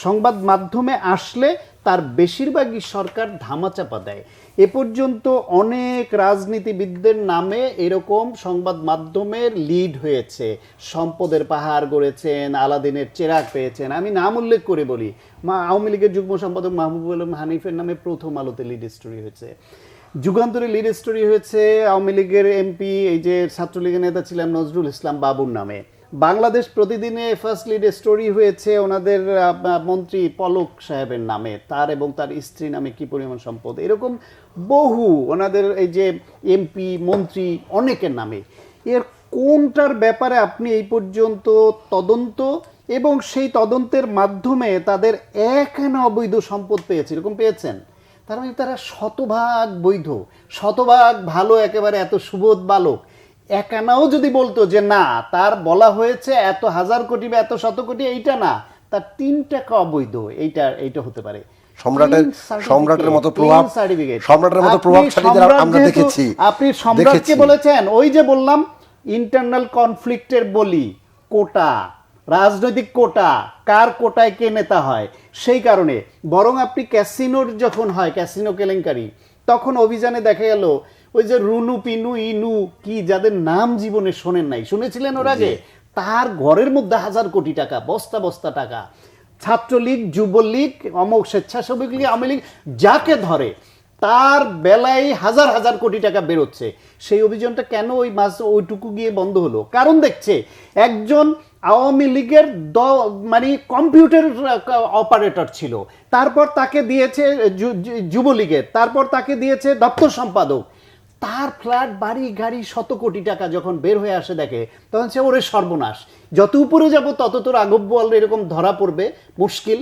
সংবাদ মাধ্যমে আসলে তার বেশিরভাগই সরকার ধামাচাপা দেয়। এ পর্যন্ত অনেক রাজনীতিবিদদের নামে এরকম সংবাদ মাধ্যমের লিড হয়েছে, সম্পদের পাহাড় গড়েছেন, আলাদিনের চেরাগ পেয়েছেন। আমি নাম উল্লেখ করে বলি, আওয়ামী লীগের যুগ্ম সম্পাদক মাহবুবুল আলম হানিফের নামে প্রথম আলোতে লিড স্টোরি হয়েছে, যুগান্তরে লিড স্টোরি হয়েছে আওয়ামী লীগের এমপি, এই যে ছাত্রলীগের নেতা ছিলেন নজরুল ইসলাম বাবুর নামে। বাংলাদেশ প্রতিদিনে ফার্স্ট লিড স্টোরি হয়েছে ওনাদের মন্ত্রী পলক সাহেবের নামে, তার এবং তার স্ত্রী নামে কি পরিমাণ সম্পদ, এরকম বহু ওনাদের এই যে এমপি মন্ত্রী অনেকের নামে। এর কোনটার ব্যাপারে আপনি এই পর্যন্ত তদন্ত এবং সেই তদন্তের মাধ্যমে তাদের এক আনা অবৈধ সম্পদ পেয়েছে, এরকম পেয়েছেন? তার মানে তারা শতভাগ বৈধ, শতভাগ ভালো, একেবারে এত সুবোধ বালক। একানাও যদি বলতো যে না, তার বলা হয়েছে এত হাজার কোটি বা এত শত কোটি, এইটা না, তার 3 টাকা অবৈধ, এইটা হতে পারে। সম্রাটের মতো প্রভাবশালীদের আমরা দেখেছি। আপনি সম্রাটকে বলেছেন, ওই যে বললাম ইন্টারনাল কনফ্লিক্টের বলি, কোটা, রাজনৈতিক কোটা, কার কোটায় কে নেতা হয়, সেই কারণে। বরং আপনি ক্যাসিনোর যখন হয়, ক্যাসিনো কেলেঙ্কারি, তখন অভিযানে দেখা গেল ওই যে রুনু পিনু ইনু কি, যাদের নাম জীবনে শোনেন নাই, শুনেছিলেন ওর আগে, তার ঘরের মধ্যে 1000 কোটি টাকা, বস্তা বস্তা টাকা। ছাত্রলীগ, যুবলীগ, অমোক স্বেচ্ছাসেবক লীগ, আওয়ামী লীগ, যাকে ধরে তার বেলায় হাজার হাজার কোটি টাকা বেরোচ্ছে। সেই অভিযানটা কেন ওইটুকু গিয়ে বন্ধ হলো? কারণ দেখছে একজন আওয়ামী লীগের মানে কম্পিউটার অপারেটর ছিল, তারপর তাকে দিয়েছে যুবলীগের, তারপর তাকে দিয়েছে দপ্তর সম্পাদক। তার ফ্ল্যাট, বাড়ি, গাড়ি, শত কোটি টাকা যখন বের হয়ে আসে দেখে, তখন সে ওরে সর্বনাশ, যত উপরে যাব তত তোর আগব্বল এরকম ধরা পড়বে, মুশকিল।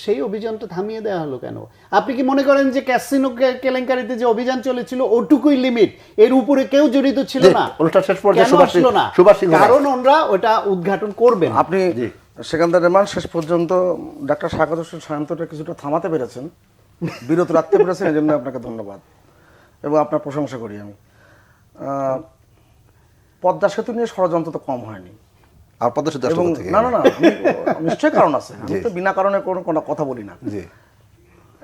সেই অভিযানটা থামিয়ে দেওয়া হলো কেন? আপনি কি মনে করেন যে ক্যাসিনো কেলেঙ্কারিতে যে অভিযান চলেছিল ওটুকুই লিমিট, এর উপরে কেউ জড়িত ছিল না? কারণ ওনারা ওটা উদ্ঘাটন করবেন। আপনি সেখানকার রেমান শেষ পর্যন্ত ডাক্তার স্বাগত হোসেন সায়ন্তটা কিছুটা থামাতে পেরেছেন, বিরত রাখতে পেরেছেন, এই জন্য আপনাকে ধন্যবাদ এবং আপনার প্রশংসা করি আমি। পদ্মা সেতু নিয়ে ষড়যন্ত্র তো কম হয়নি। আর পদ্মা সেতু না না না, নিশ্চয়ই কারণ আছে, আমি তো বিনা কারণে কোনো কথা বলি না।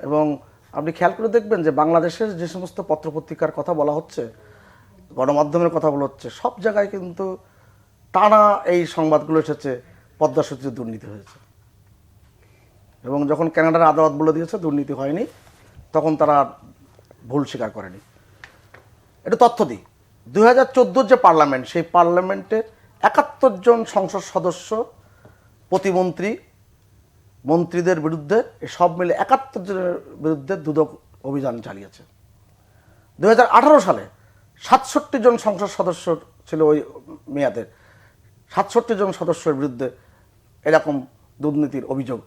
এবং আপনি খেয়াল করে দেখবেন যে বাংলাদেশের যে সমস্ত পত্রপত্রিকার কথা বলা হচ্ছে, গণমাধ্যমের কথা বলা হচ্ছে, সব জায়গায় কিন্তু টানা এই সংবাদগুলো এসেছে পদ্মা সেতুতে দুর্নীতি হয়েছে। এবং যখন কানাডার আদালত বলে দিয়েছে দুর্নীতি হয়নি, তখন তারা ভুল স্বীকার করেনি। এটা তথ্য দিই, 2014 যে পার্লামেন্ট, সেই পার্লামেন্টে 71 জন সংসদ সদস্য, প্রতিমন্ত্রী, মন্ত্রীদের বিরুদ্ধে, সব মিলে 71 জনের বিরুদ্ধে দুদক অভিযান চালিয়েছে। 2018 সালে 67 জন সংসদ সদস্য ছিল ওই মেয়াদে, 67 জন সদস্যের বিরুদ্ধে এরকম দুর্নীতির অভিযোগ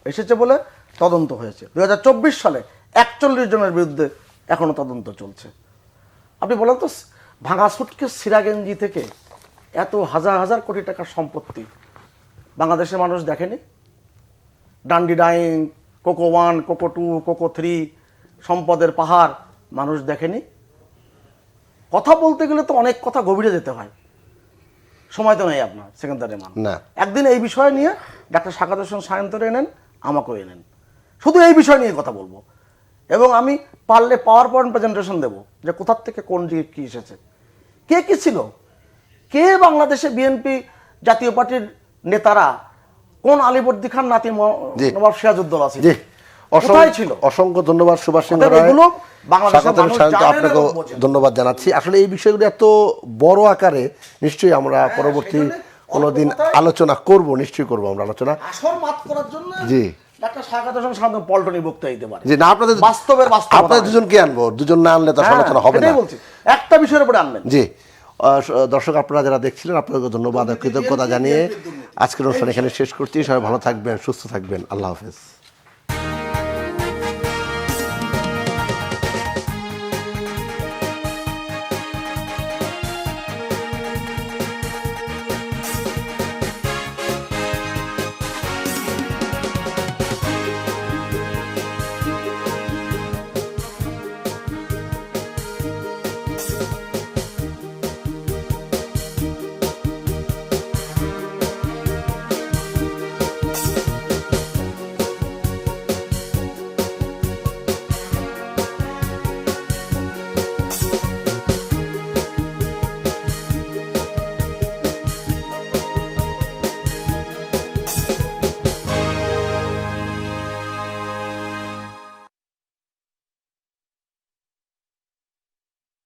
এসেছে বলে তদন্ত হয়েছে। 2024 সালে 41 জনের বিরুদ্ধে এখনো তদন্ত চলছে। আপনি বলেন তো, ভাঙা সুটকেস সিরাগেঞ্জি থেকে এত হাজার হাজার কোটি টাকার সম্পত্তি বাংলাদেশের মানুষ দেখেনি? ডান্ডি ডাইং, কোকো 1, কোকো 2, কোকো 3, সম্পদের পাহাড় মানুষ দেখেনি? কথা বলতে গেলে তো অনেক কথা গভীরে যেতে হয়, সময় তো নেই আপনার সেকেন্দারে মান। একদিন এই বিষয় নিয়ে ডাক্তার স্বাগত হোসেন সায়ন্তরে এনেন, আমাকেও এনেন, শুধু এই বিষয় নিয়ে কথা বলবো। এবং আমি পারলে পাওয়ার পয়েন্ট প্রেজেন্টেশন দেবো যে কোথার থেকে কোন দিকে কী এসেছে, কে কী ছিল, কে বাংলাদেশে বিএনপি জাতীয় পার্টির নেতারা, কোন আলিবর্দী খান নাতি নবাব সিরাজউদ্দৌলা ছিল, কোথায় ছিল। অসংখ্য ধন্যবাদ সুভাষ সিং রায়, আপনাকে ধন্যবাদ জানাচ্ছি। আসলে এই বিষয়গুলো এত বড় আকারে নিশ্চয়ই আমরা পরবর্তী কোনোদিন আলোচনা করব, নিশ্চয়ই করবো আমরা আলোচনা। আসর মাত করার জন্য জি ডাক্তার স্বাগত হোসেন সায়ন্ত পল্টনে বক্তৃতা দিতে পারে। জি না, আপনাদের আপনাদের দুজনকে আনবো, দুজন না আনলে তো আলোচনা হবে না। একটা বিষয়ের উপরে আনবেন। জি দর্শক, আপনারা যারা দেখছিলেন আপনাদেরকে ধন্যবাদ, কৃতজ্ঞতা জানিয়ে আজকের অনুষ্ঠান এখানে শেষ করছি। সবাই ভালো থাকবেন, সুস্থ থাকবেন, আল্লাহ হাফেজ। ধন্যবাদ।